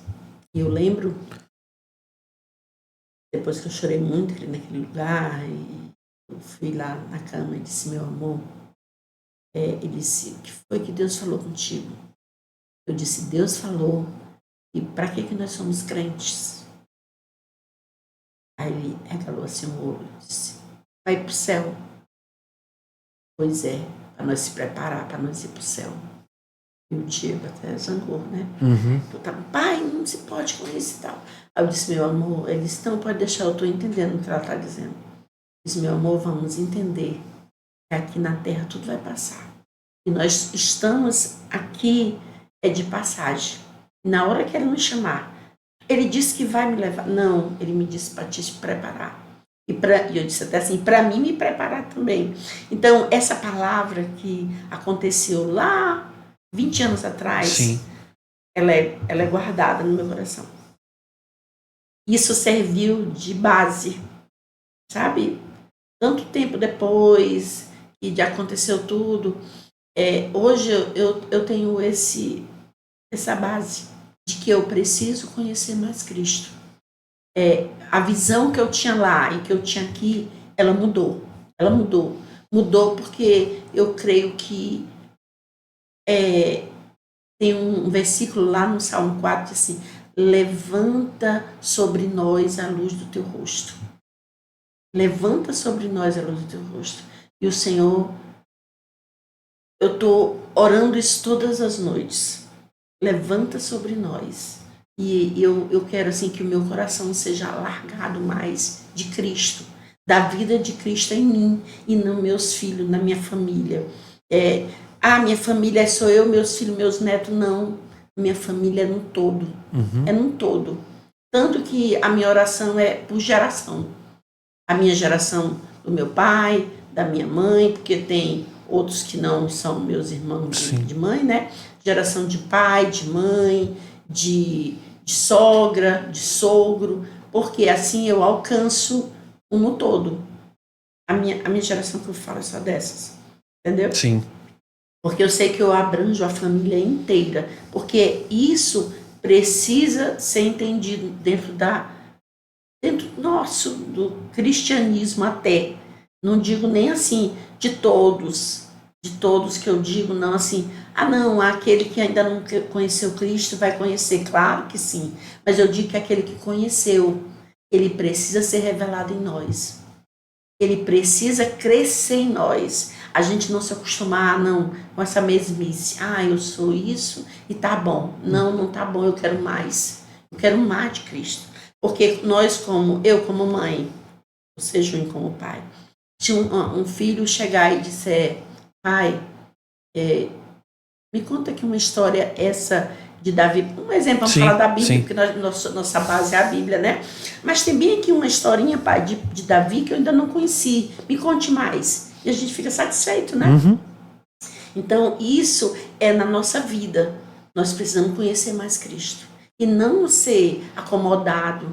E eu lembro, depois que eu chorei muito naquele lugar, e eu fui lá na cama e disse, meu amor, ele disse, o que foi que Deus falou contigo? Eu disse, Deus falou, e para que nós somos crentes? Aí ele regalou assim o olho e disse, vai para o céu. Pois é, para nós se preparar, para nós ir para o céu. E o Diego até zangou, né? Eu tava, pai, não se pode com isso e tal. Aí eu disse, meu amor, ele disse, não, pode deixar, eu estou entendendo o que ela está dizendo. Eu disse, meu amor, vamos entender que aqui na terra tudo vai passar. E nós estamos aqui de passagem. E na hora que ele nos chamar, ele disse que vai me levar. Não, ele me disse para te preparar. E eu disse até assim, para mim me preparar também. Então, essa palavra que aconteceu lá 20 anos atrás, Sim. ela é guardada no meu coração. Isso serviu de base, sabe? Tanto tempo depois que já aconteceu tudo, hoje eu tenho essa base de que eu preciso conhecer mais Cristo. a visão que eu tinha lá e que eu tinha aqui, ela mudou. Ela mudou. Mudou porque eu creio que tem um versículo lá no Salmo 4 que diz assim: levanta sobre nós a luz do teu rosto. Levanta sobre nós a luz do teu rosto. E o Senhor, eu estou orando isso todas as noites. Levanta sobre nós. E eu quero assim que o meu coração seja alargado mais de Cristo, da vida de Cristo em mim e nos meus filhos, na minha família. Minha família sou eu, meus filhos, meus netos, não. Minha família é num todo. É num todo. Tanto que a minha oração é por geração. A minha geração do meu pai, da minha mãe, porque tem outros que não são meus irmãos de mãe, né? Geração de pai, de mãe, de sogra, de sogro, porque assim eu alcanço um no todo. A minha geração que eu falo é só dessas, entendeu? Sim. Porque eu sei que eu abranjo a família inteira, porque isso precisa ser entendido dentro do cristianismo até. Não digo nem assim de todos que eu digo, não assim, não, aquele que ainda não conheceu Cristo vai conhecer, claro que sim, mas eu digo que aquele que conheceu, ele precisa ser revelado em nós, ele precisa crescer em nós, a gente não se acostumar, não, com essa mesmice, eu sou isso e tá bom, não tá bom, eu quero mais de Cristo, porque eu como mãe, você Júnior como pai, se um filho chegar e disser: pai, me conta aqui uma história essa de Davi. Um exemplo, vamos falar da Bíblia, porque nossa base é a Bíblia, né? Mas tem bem aqui uma historinha, pai, de Davi que eu ainda não conheci. Me conte mais. E a gente fica satisfeito, né? Então, isso é na nossa vida. Nós precisamos conhecer mais Cristo. E não ser acomodado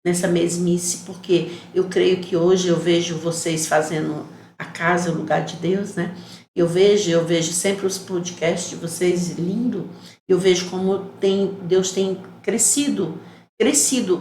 nessa mesmice, porque eu creio que hoje eu vejo vocês fazendo a casa, o lugar de Deus, né? Eu vejo sempre os podcasts de vocês, lindo. Eu vejo como Deus tem crescido,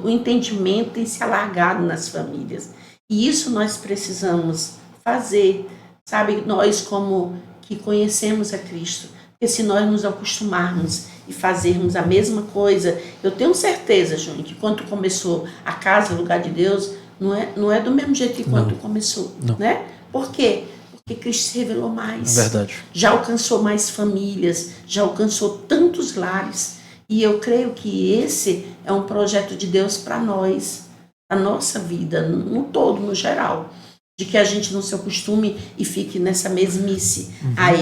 o entendimento tem se alargado nas famílias. E isso nós precisamos fazer, sabe? Nós como que conhecemos a Cristo. Porque se nós nos acostumarmos e fazermos a mesma coisa, eu tenho certeza, Júnior, que quando começou a casa, o lugar de Deus, não é do mesmo jeito que quando começou, né? Por quê? Porque Cristo se revelou mais. É verdade. Já alcançou mais famílias, já alcançou tantos lares. E eu creio que esse é um projeto de Deus para nós, a nossa vida, no todo, no geral. De que a gente não se acostume e fique nessa mesmice.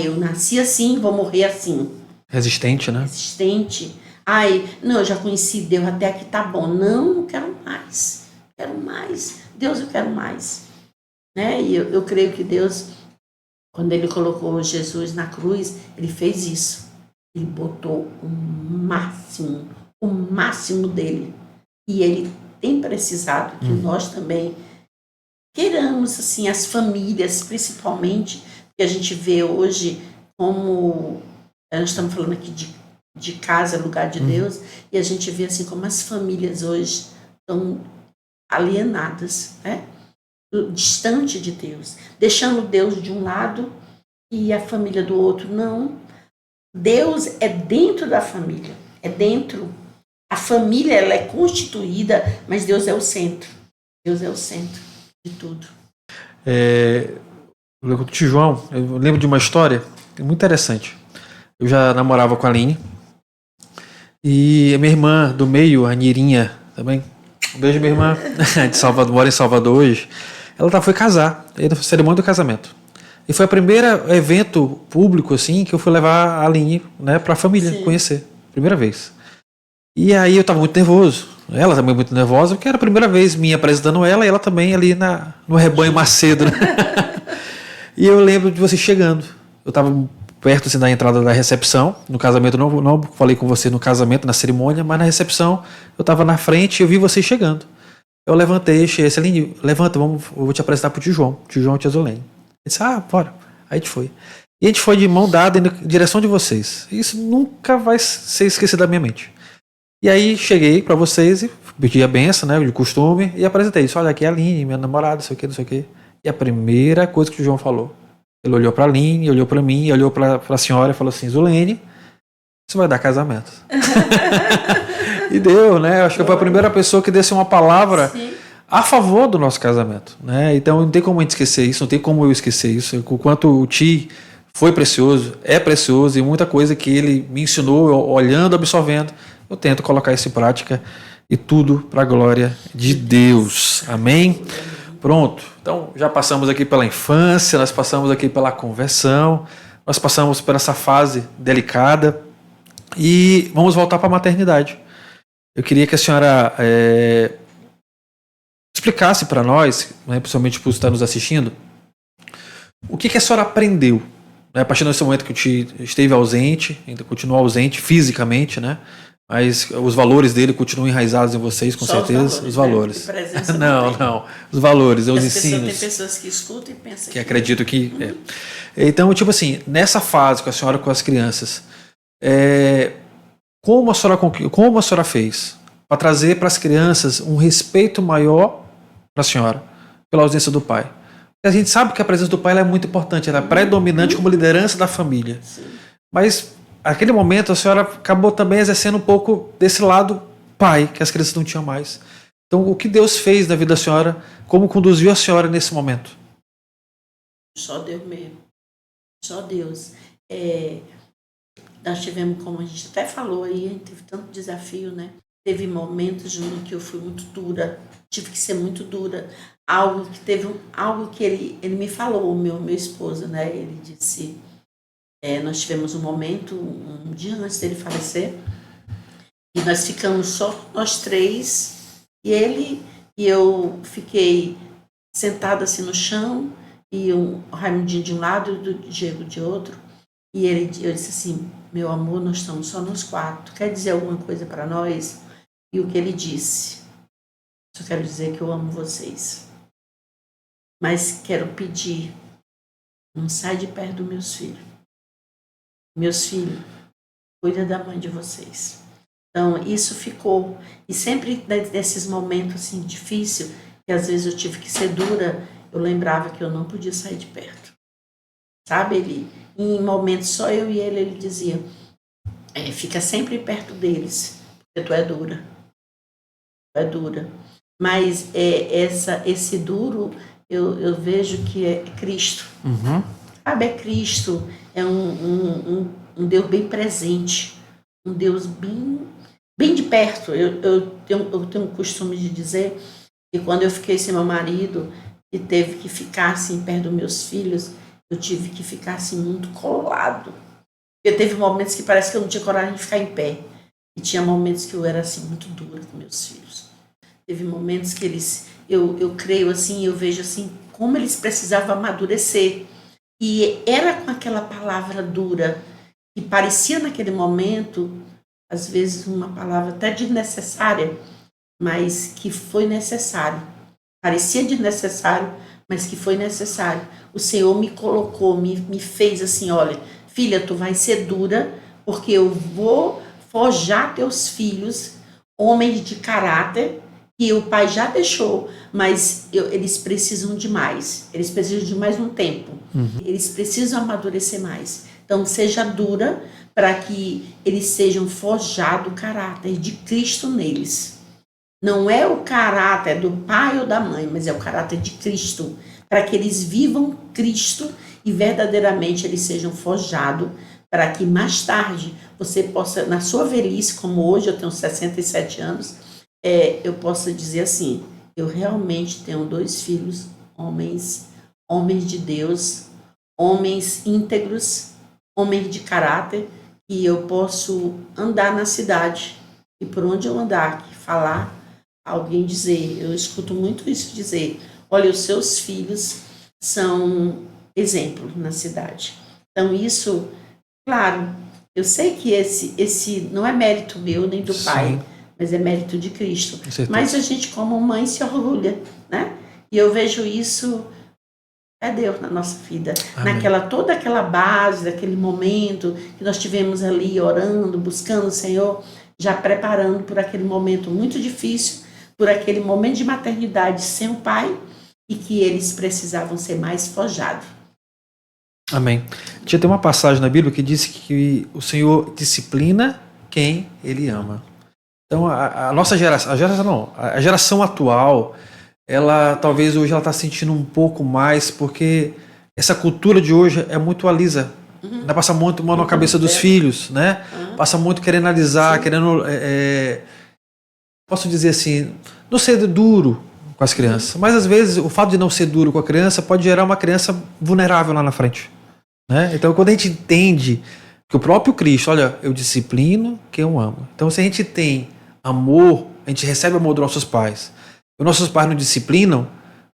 Eu nasci assim, vou morrer assim. Resistente, né? Resistente. Não, eu já conheci Deus, até aqui tá bom. Não quero mais. Quero mais. Deus, eu quero mais. Né? E eu creio que Deus, quando Ele colocou Jesus na cruz, Ele fez isso. Ele botou o máximo dele. E Ele tem precisado que nós também queiramos, assim, as famílias, principalmente, que a gente vê hoje como, nós estamos falando aqui de casa, lugar de Deus, e a gente vê, assim, como as famílias hoje estão alienadas, né? Distante de Deus, deixando Deus de um lado e a família do outro. Não, Deus é dentro da família, é dentro. A família, ela é constituída, mas Deus é o centro. Deus é o centro de tudo. João, eu lembro de uma história muito interessante. Eu já namorava com a Aline e a minha irmã do meio, a Nirinha, também. Um beijo, minha irmã, de Salvador, mora em Salvador hoje. Ela foi casar, aí na cerimônia do casamento. E foi o primeiro evento público assim que eu fui levar a Aline, né, para a família conhecer, primeira vez. E aí eu estava muito nervoso. Ela também muito nervosa, porque era a primeira vez minha apresentando ela e ela também ali no rebanho Macedo. Né? E eu lembro de você chegando. Eu estava perto assim, da entrada da recepção. No casamento, não falei com você no casamento, na cerimônia, mas na recepção eu estava na frente e eu vi você chegando. Eu levantei, cheguei, Aline, levanta, eu vou te apresentar pro tio João e tia Zolene. Ele disse, bora. Aí a gente foi. E a gente foi de mão dada na direção de vocês. Isso nunca vai ser esquecido da minha mente. E aí cheguei para vocês e pedi a benção, né, de costume, e apresentei isso. Olha, aqui é a Aline, minha namorada, não sei o que, não sei o que. E a primeira coisa que o João falou, ele olhou para a Aline, olhou para mim, olhou para a senhora e falou assim: Zulene, você vai dar casamento. E deu, né? Acho que foi a primeira pessoa que desse uma palavra a favor do nosso casamento, né? Então não tem como a gente esquecer isso, não tem como eu esquecer isso. O quanto o Ti foi precioso, é precioso, e muita coisa que ele me ensinou, olhando, absorvendo, eu tento colocar isso em prática, e tudo para a glória de Deus. Amém? Pronto. Então já passamos aqui pela infância, nós passamos aqui pela conversão, nós passamos por essa fase delicada e vamos voltar para a maternidade. Eu queria que a senhora explicasse para nós, né, principalmente por estar nos assistindo, o que a senhora aprendeu, né, a partir desse momento que o Ti esteve ausente, ainda continua ausente fisicamente, né? Mas os valores dele continuam enraizados em vocês, com certeza. Os valores. Né? Não. Os valores, os ensinos. Tem pessoas que escutam e pensam que acreditam que... Então, tipo assim, nessa fase com a senhora, com as crianças, como a senhora fez para trazer para as crianças um respeito maior para a senhora, pela ausência do pai? Porque a gente sabe que a presença do pai ela é muito importante, ela é predominante como liderança da família. Sim. Mas... naquele momento, a senhora acabou também exercendo um pouco desse lado pai, que as crianças não tinham mais. Então, o que Deus fez na vida da senhora? Como conduziu a senhora nesse momento? Só Deus mesmo. Só Deus. Nós tivemos, como a gente até falou aí, a gente teve tanto desafio, né? Teve momentos, Júnior, que eu fui muito dura. Tive que ser muito dura. Algo que ele me falou, o meu esposo, né? Ele disse... nós tivemos um momento, um dia antes dele falecer, e nós ficamos só nós três, e ele e eu fiquei sentada assim no chão, e o Raimundinho de um lado e o Diego de outro, e eu disse assim: meu amor, nós estamos só nós quatro, quer dizer alguma coisa para nós? E o que ele disse: só quero dizer que eu amo vocês, mas quero pedir, não sai de perto dos meus filhos. Meus filhos, cuida da mãe de vocês. Então, isso ficou. E sempre nesses momentos assim, difíceis, que às vezes eu tive que ser dura, eu lembrava que eu não podia sair de perto. Sabe? Em momentos só eu e ele dizia: fica sempre perto deles, porque tu é dura. Tu é dura. Mas esse duro, eu vejo que é Cristo. Uhum. Sabe, é Cristo, é um Deus bem presente, um Deus bem de perto. Eu tenho o costume de dizer que quando eu fiquei sem meu marido e teve que ficar assim perto dos meus filhos, eu tive que ficar assim muito colado. Porque teve momentos que parece que eu não tinha coragem de ficar em pé. E tinha momentos que eu era assim muito dura com meus filhos. Teve momentos que eu creio assim, eu vejo assim, como eles precisavam amadurecer. E era com aquela palavra dura, que parecia naquele momento, às vezes uma palavra até desnecessária, mas que foi necessário. Parecia desnecessário, mas que foi necessário. O Senhor me colocou, me fez assim: olha, filha, tu vai ser dura, porque eu vou forjar teus filhos, homens de caráter, que o pai já deixou, mas eles precisam de mais. Eles precisam de mais um tempo. Uhum. Eles precisam amadurecer mais. Então, seja dura para que eles sejam forjados o caráter de Cristo neles. Não é o caráter do pai ou da mãe, mas é o caráter de Cristo. Para que eles vivam Cristo e verdadeiramente eles sejam forjados, para que mais tarde você possa, na sua velhice, como hoje eu tenho 67 anos, eu posso dizer assim: eu realmente tenho 2 filhos, homens de Deus, homens íntegros, homens de caráter, e eu posso andar na cidade e por onde eu andar, falar, alguém dizer, eu escuto muito isso dizer: olha, os seus filhos são exemplo na cidade. Então isso, claro, eu sei que esse não é mérito meu nem do pai, mas é mérito de Cristo. Mas a gente, como mãe, se orgulha, né? E eu vejo isso, é Deus na nossa vida. Amém. Toda aquela base, daquele momento que nós tivemos ali orando, buscando o Senhor, já preparando por aquele momento muito difícil, por aquele momento de maternidade sem o pai e que eles precisavam ser mais forjados. Amém. Tinha uma passagem na Bíblia que diz que o Senhor disciplina quem Ele ama. Então a nossa geração, a geração atual, ela talvez hoje ela está sentindo um pouco mais, porque essa cultura de hoje é muito alisa. Né? Passa muito mão na cabeça dos filhos, né? Passa muito querendo analisar, sim, querendo, posso dizer assim, não ser duro com as crianças, mas às vezes o fato de não ser duro com a criança pode gerar uma criança vulnerável lá na frente. Né? Então, quando a gente entende que o próprio Cristo, olha, eu disciplino quem eu amo. Então, se a gente tem amor, a gente recebe amor dos nossos pais, os nossos pais nos disciplinam,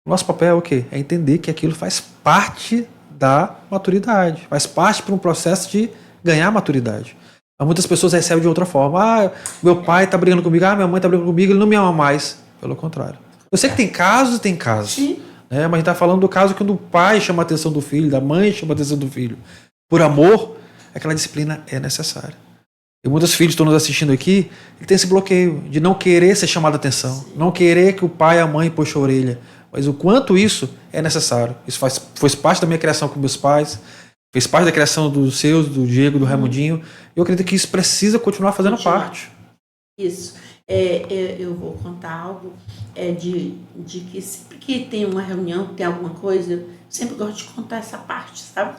o nosso papel é o quê? É entender que aquilo faz parte da maturidade, faz parte para um processo de ganhar maturidade. Muitas pessoas recebem de outra forma. Meu pai está brigando comigo, minha mãe está brigando comigo, ele não me ama mais. Pelo contrário. Eu sei que tem casos. Sim. Mas a gente está falando do caso quando o pai chama a atenção do filho, da mãe chama a atenção do filho. Por amor, aquela disciplina é necessária. E muitos filhos estão nos assistindo aqui e tem esse bloqueio de não querer ser chamado a atenção, sim, não querer que o pai e a mãe puxem a orelha. Mas o quanto isso é necessário. Isso fez parte da minha criação com meus pais, fez parte da criação dos seus, do Diego, do Raimundinho. Eu acredito que isso precisa continuar fazendo parte. Isso. Eu vou contar algo de que sempre que tem uma reunião, tem alguma coisa, eu sempre gosto de contar essa parte, sabe?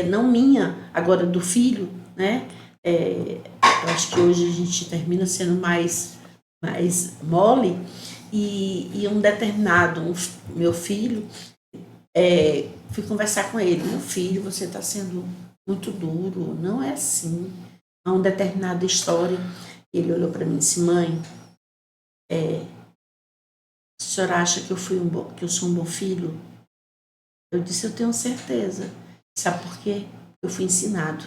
Não minha, agora do filho, né? Eu acho que hoje a gente termina sendo mais mole e um determinado, meu filho, fui conversar com ele, meu filho, você está sendo muito duro, não é assim. Há uma determinada história. Ele olhou para mim e disse, mãe, a senhora acha que eu sou um bom filho? Eu disse, eu tenho certeza. Sabe por quê? Eu fui ensinado.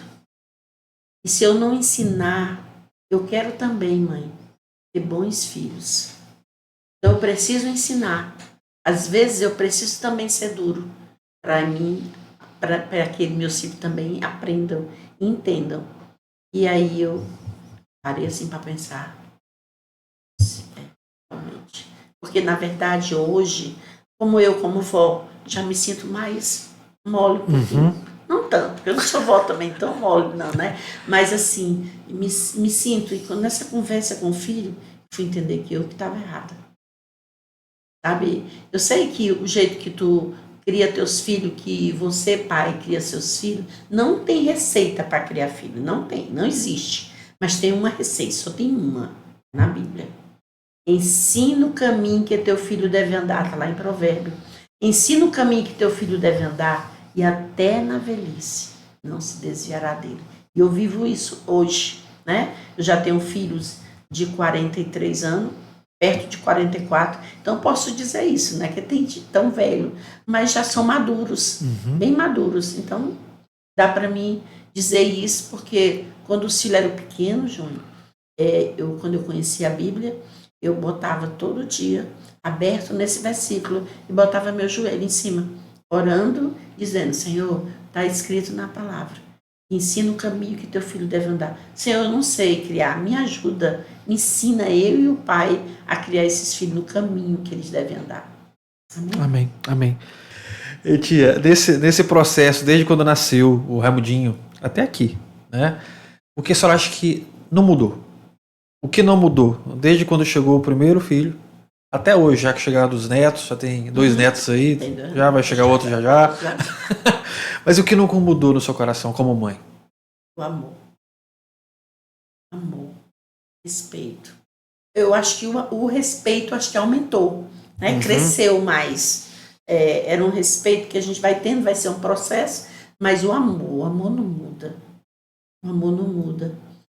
E se eu não ensinar, eu quero também, mãe, ter bons filhos. Então eu preciso ensinar. Às vezes eu preciso também ser duro para mim, para que meus filhos também aprendam e entendam. E aí eu parei assim para pensar. Realmente. Porque na verdade hoje, como vó, já me sinto mais mole um pouquinho. Não tanto, porque eu não sou vó também tão mole não, né? Mas assim, me sinto, e quando nessa conversa com o filho, fui entender que eu que estava errada. Sabe? Eu sei que o jeito que tu cria teus filhos, que você, pai, cria seus filhos, não tem receita para criar filho, não tem, não existe. Mas tem uma receita, só tem uma na Bíblia. Ensina o caminho que teu filho deve andar, está lá em Provérbio. Ensina o caminho que teu filho deve andar e até na velhice não se desviará dele. E eu vivo isso hoje, né? Eu já tenho filhos de 43 anos, perto de 44, então posso dizer isso, né? Que tem tão velho, mas já são maduros, bem maduros. Então dá para mim dizer isso, porque quando o filho era pequeno, Júnior, quando eu conhecia a Bíblia, eu botava todo dia aberto nesse versículo e botava meu joelho em cima, orando, dizendo, Senhor, está escrito na palavra, ensina o caminho que teu filho deve andar. Senhor, eu não sei criar, me ajuda, me ensina eu e o pai a criar esses filhos no caminho que eles devem andar. Amém. Amém. E tia, nesse processo, desde quando nasceu o Raimundinho até aqui, né? O que a senhora acha que não mudou? O que não mudou? Desde quando chegou o primeiro filho, até hoje, já que chegaram os netos, já tem 2 netos aí, já vai chegar outro já. Mas o que não mudou no seu coração como mãe? O amor. Amor. Respeito. Eu acho que o respeito acho que aumentou, né? Cresceu mais. Era um respeito que a gente vai tendo, vai ser um processo, mas o amor não muda. O amor não muda.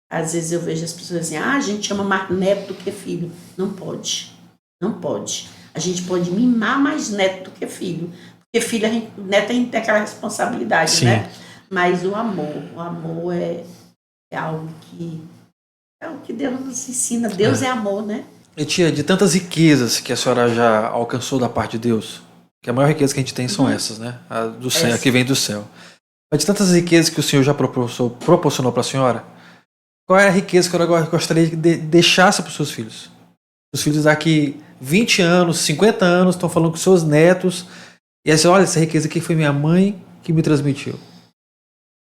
Às vezes eu vejo as pessoas assim, a gente ama mais neto do que filho. Não pode. Não pode. A gente pode mimar mais neto do que filho. Porque filho, neto a gente tem aquela responsabilidade, sim, né? Mas o amor é algo que Deus nos ensina. Deus é amor, né? E tia, de tantas riquezas que a senhora já alcançou da parte de Deus, que a maior riqueza que a gente tem são essas, né? A do céu, a que vem do céu. Mas de tantas riquezas que o Senhor já proporcionou para a senhora, qual é a riqueza que a senhora gostaria de deixar para os seus filhos? Os filhos daqui 20 anos, 50 anos estão falando com seus netos. E aí você olha, essa riqueza aqui foi minha mãe que me transmitiu.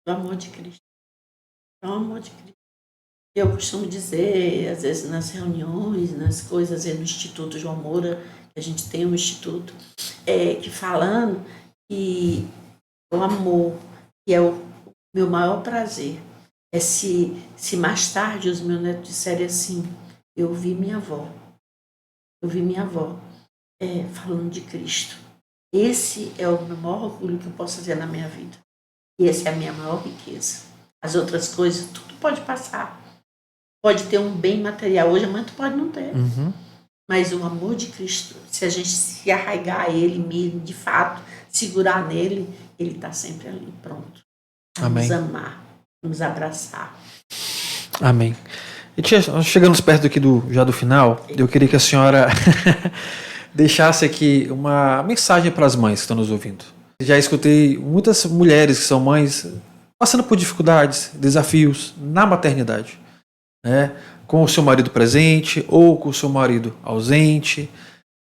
Do amor de Cristo. Do amor de Cristo. Eu costumo dizer, às vezes nas reuniões, nas coisas, no Instituto João Moura, que a gente tem um instituto, que falando que o amor, que é o meu maior prazer, é se mais tarde os meus netos disserem assim, eu vi minha avó falando de Cristo. Esse é o maior orgulho que eu posso fazer na minha vida. E essa é a minha maior riqueza. As outras coisas, tudo pode passar. Pode ter um bem material hoje, amanhã tu pode não ter. Uhum. Mas o amor de Cristo, se a gente se arraigar a Ele mesmo, de fato, segurar nele, Ele está sempre ali, pronto. Para nos amar, nos abraçar. Amém. E tia, chegando perto aqui já do final, eu queria que a senhora deixasse aqui uma mensagem para as mães que estão nos ouvindo. Já escutei muitas mulheres que são mães passando por dificuldades, desafios na maternidade, né? Com o seu marido presente ou com o seu marido ausente,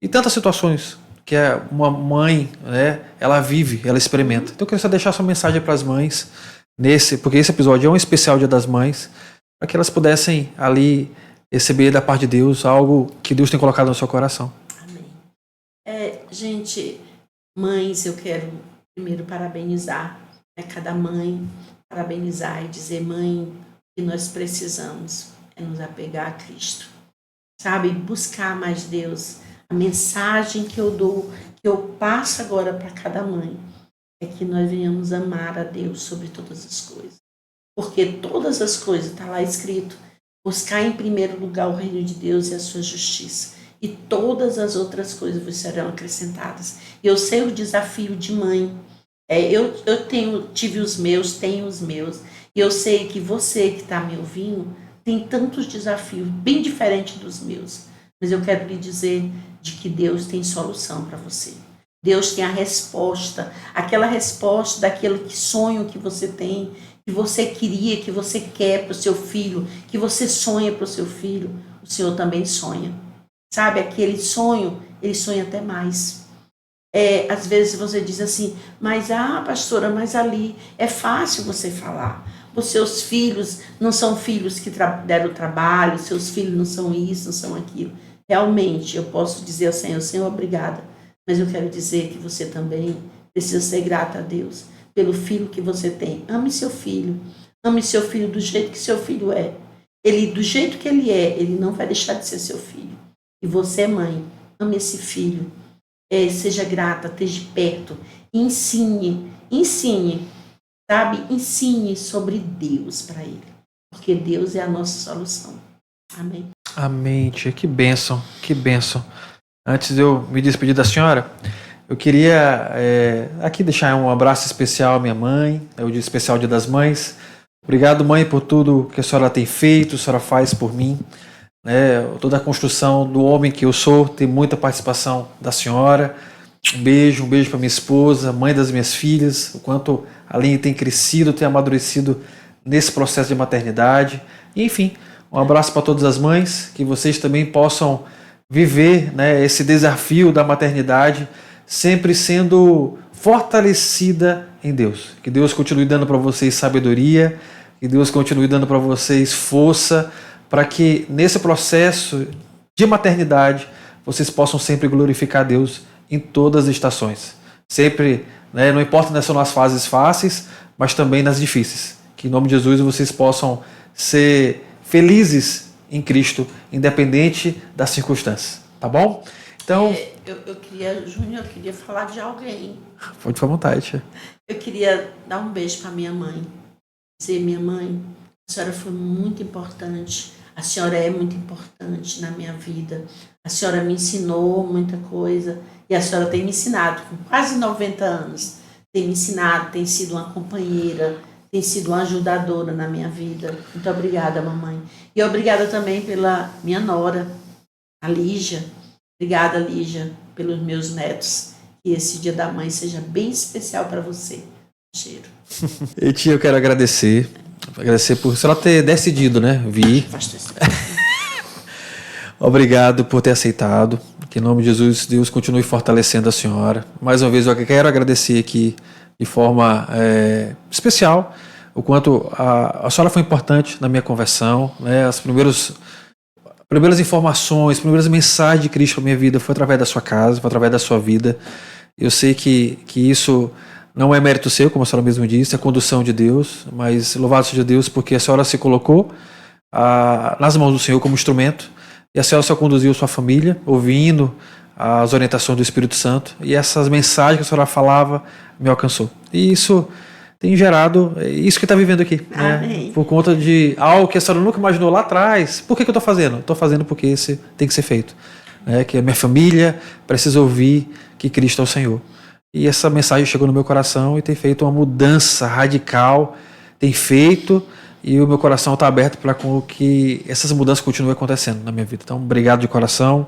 e tantas situações que uma mãe, né, ela vive, ela experimenta. Então eu queria só deixar sua mensagem para as mães, porque esse episódio é um especial Dia das Mães, para que elas pudessem ali receber da parte de Deus algo que Deus tem colocado no seu coração. Amém. Gente, mães, eu quero primeiro parabenizar, cada mãe, parabenizar e dizer, mãe, que nós precisamos nos apegar a Cristo, sabe, buscar mais Deus. A mensagem que eu dou, que eu passo agora para cada mãe, é que nós venhamos amar a Deus sobre todas as coisas, porque todas as coisas, está lá escrito, buscar em primeiro lugar o reino de Deus e a sua justiça, e todas as outras coisas vos serão acrescentadas. Eu sei o desafio de mãe, eu tive os meus, tenho os meus, e eu sei que você que está me ouvindo tem tantos desafios, bem diferentes dos meus. Mas eu quero lhe dizer de que Deus tem solução para você. Deus tem a resposta, aquela resposta daquele sonho que você tem, que você queria, que você quer para o seu filho, que você sonha para o seu filho, o Senhor também sonha. Sabe, aquele sonho, ele sonha até mais. Às vezes você diz assim, mas pastora, mas ali é fácil você falar. Os seus filhos não são filhos que deram trabalho, seus filhos não são isso, não são aquilo. Realmente, eu posso dizer ao Senhor, Senhor, obrigada. Mas eu quero dizer que você também precisa ser grata a Deus pelo filho que você tem. Ame seu filho do jeito que seu filho é. Do jeito que ele é, ele não vai deixar de ser seu filho. E você, mãe, ame esse filho. Seja grata, esteja perto, ensine, sabe? Ensine sobre Deus para ele, porque Deus é a nossa solução. Amém. Amém, tia, que bênção, que bênção. Antes de eu me despedir da senhora, eu queria aqui deixar um abraço especial à minha mãe, é o dia especial Dia das Mães. Obrigado, mãe, por tudo que a senhora tem feito, a senhora faz por mim. Toda a construção do homem que eu sou, tem muita participação da senhora. Um beijo para minha esposa, mãe das minhas filhas, o quanto a Aline tem crescido, tem amadurecido nesse processo de maternidade. E, enfim, um abraço para todas as mães, que vocês também possam viver, esse desafio da maternidade, sempre sendo fortalecida em Deus. Que Deus continue dando para vocês sabedoria, que Deus continue dando para vocês força, para que nesse processo de maternidade vocês possam sempre glorificar a Deus em todas as estações. Sempre, não importa se são nas fases fáceis, mas também nas difíceis. Que em nome de Jesus vocês possam ser felizes em Cristo, independente das circunstâncias. Tá bom? Então, Júnior, eu queria falar de alguém. Pode ficar à vontade. Eu queria dar um beijo para minha mãe. Dizer, minha mãe, a senhora foi muito importante. A senhora é muito importante na minha vida. A senhora me ensinou muita coisa. E a senhora tem me ensinado, com quase 90 anos, tem me ensinado, tem sido uma companheira, tem sido uma ajudadora na minha vida. Muito obrigada, mamãe. E obrigada também pela minha nora, a Lígia. Obrigada, Lígia, pelos meus netos. Que esse Dia da Mãe seja bem especial para você. Cheiro. E tia, eu quero agradecer por a senhora ter decidido, vir. Obrigado por ter aceitado. Que em nome de Jesus, Deus continue fortalecendo a senhora. Mais uma vez, eu quero agradecer aqui de forma especial o quanto a senhora foi importante na minha conversão, né? As primeiras informações, primeiras mensagens de Cristo para minha vida foi através da sua casa, foi através da sua vida. Eu sei que isso não é mérito seu, como a senhora mesmo disse, é condução de Deus, mas louvado seja Deus porque a senhora se colocou nas mãos do Senhor como instrumento e a senhora só conduziu sua família, ouvindo as orientações do Espírito Santo, e essas mensagens que a senhora falava me alcançou. E isso tem gerado isso que está vivendo aqui, né? Por conta de algo que a senhora nunca imaginou lá atrás. Por que eu estou fazendo? Estou fazendo porque esse tem que ser feito, né? Que a minha família precisa ouvir que Cristo é o Senhor. E essa mensagem chegou no meu coração e tem feito uma mudança radical, tem feito, e o meu coração está aberto para que essas mudanças continuem acontecendo na minha vida. Então, obrigado de coração.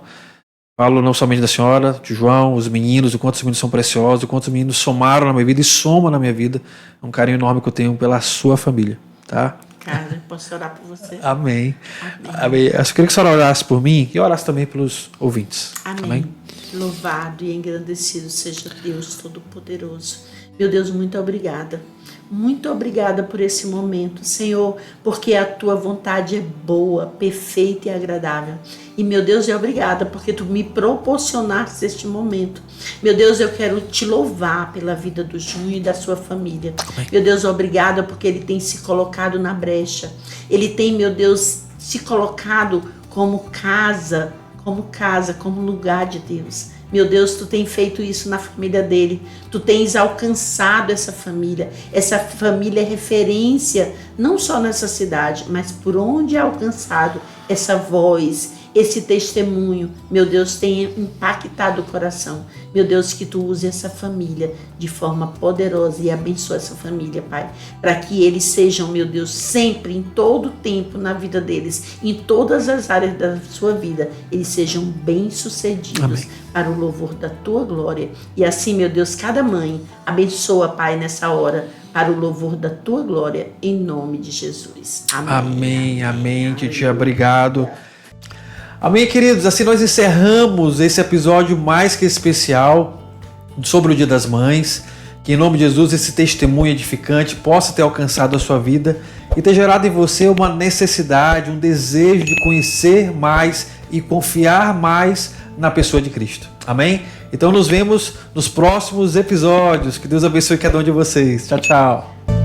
Falo não somente da senhora, de João, os meninos, o quanto os meninos são preciosos, o quanto os meninos somaram na minha vida e somam na minha vida. É um carinho enorme que eu tenho pela sua família, tá? Cara, posso orar por você? Amém. Amém. Eu queria que a senhora orasse por mim e orasse também pelos ouvintes. Amém. Louvado e engrandecido seja Deus Todo-Poderoso. Meu Deus, muito obrigada. Muito obrigada por esse momento, Senhor, porque a tua vontade é boa, perfeita e agradável. E, meu Deus, obrigada porque tu me proporcionaste este momento. Meu Deus, eu quero te louvar pela vida do Júnior e da sua família. Amém. Meu Deus, obrigada porque ele tem se colocado na brecha. Ele tem, meu Deus, se colocado como casa, como lugar de Deus. Meu Deus, tu tem feito isso na família dele. Tu tens alcançado essa família. Essa família é referência, não só nessa cidade, mas por onde é alcançado essa voz, esse testemunho. Meu Deus, tem impactado o coração. Meu Deus, que tu use essa família de forma poderosa e abençoe essa família, Pai. Para que eles sejam, meu Deus, sempre, em todo o tempo na vida deles, em todas as áreas da sua vida, eles sejam bem-sucedidos. Amém. Para o louvor da tua glória. E assim, meu Deus, cada mãe abençoa, Pai, nessa hora, para o louvor da tua glória, em nome de Jesus. Amém. Amém. Titia, obrigado. Amém, queridos. Assim nós encerramos esse episódio mais que especial sobre o Dia das Mães. Que em nome de Jesus esse testemunho edificante possa ter alcançado a sua vida e ter gerado em você uma necessidade, um desejo de conhecer mais e confiar mais na pessoa de Cristo. Amém? Então nos vemos nos próximos episódios. Que Deus abençoe cada um de vocês. Tchau, tchau.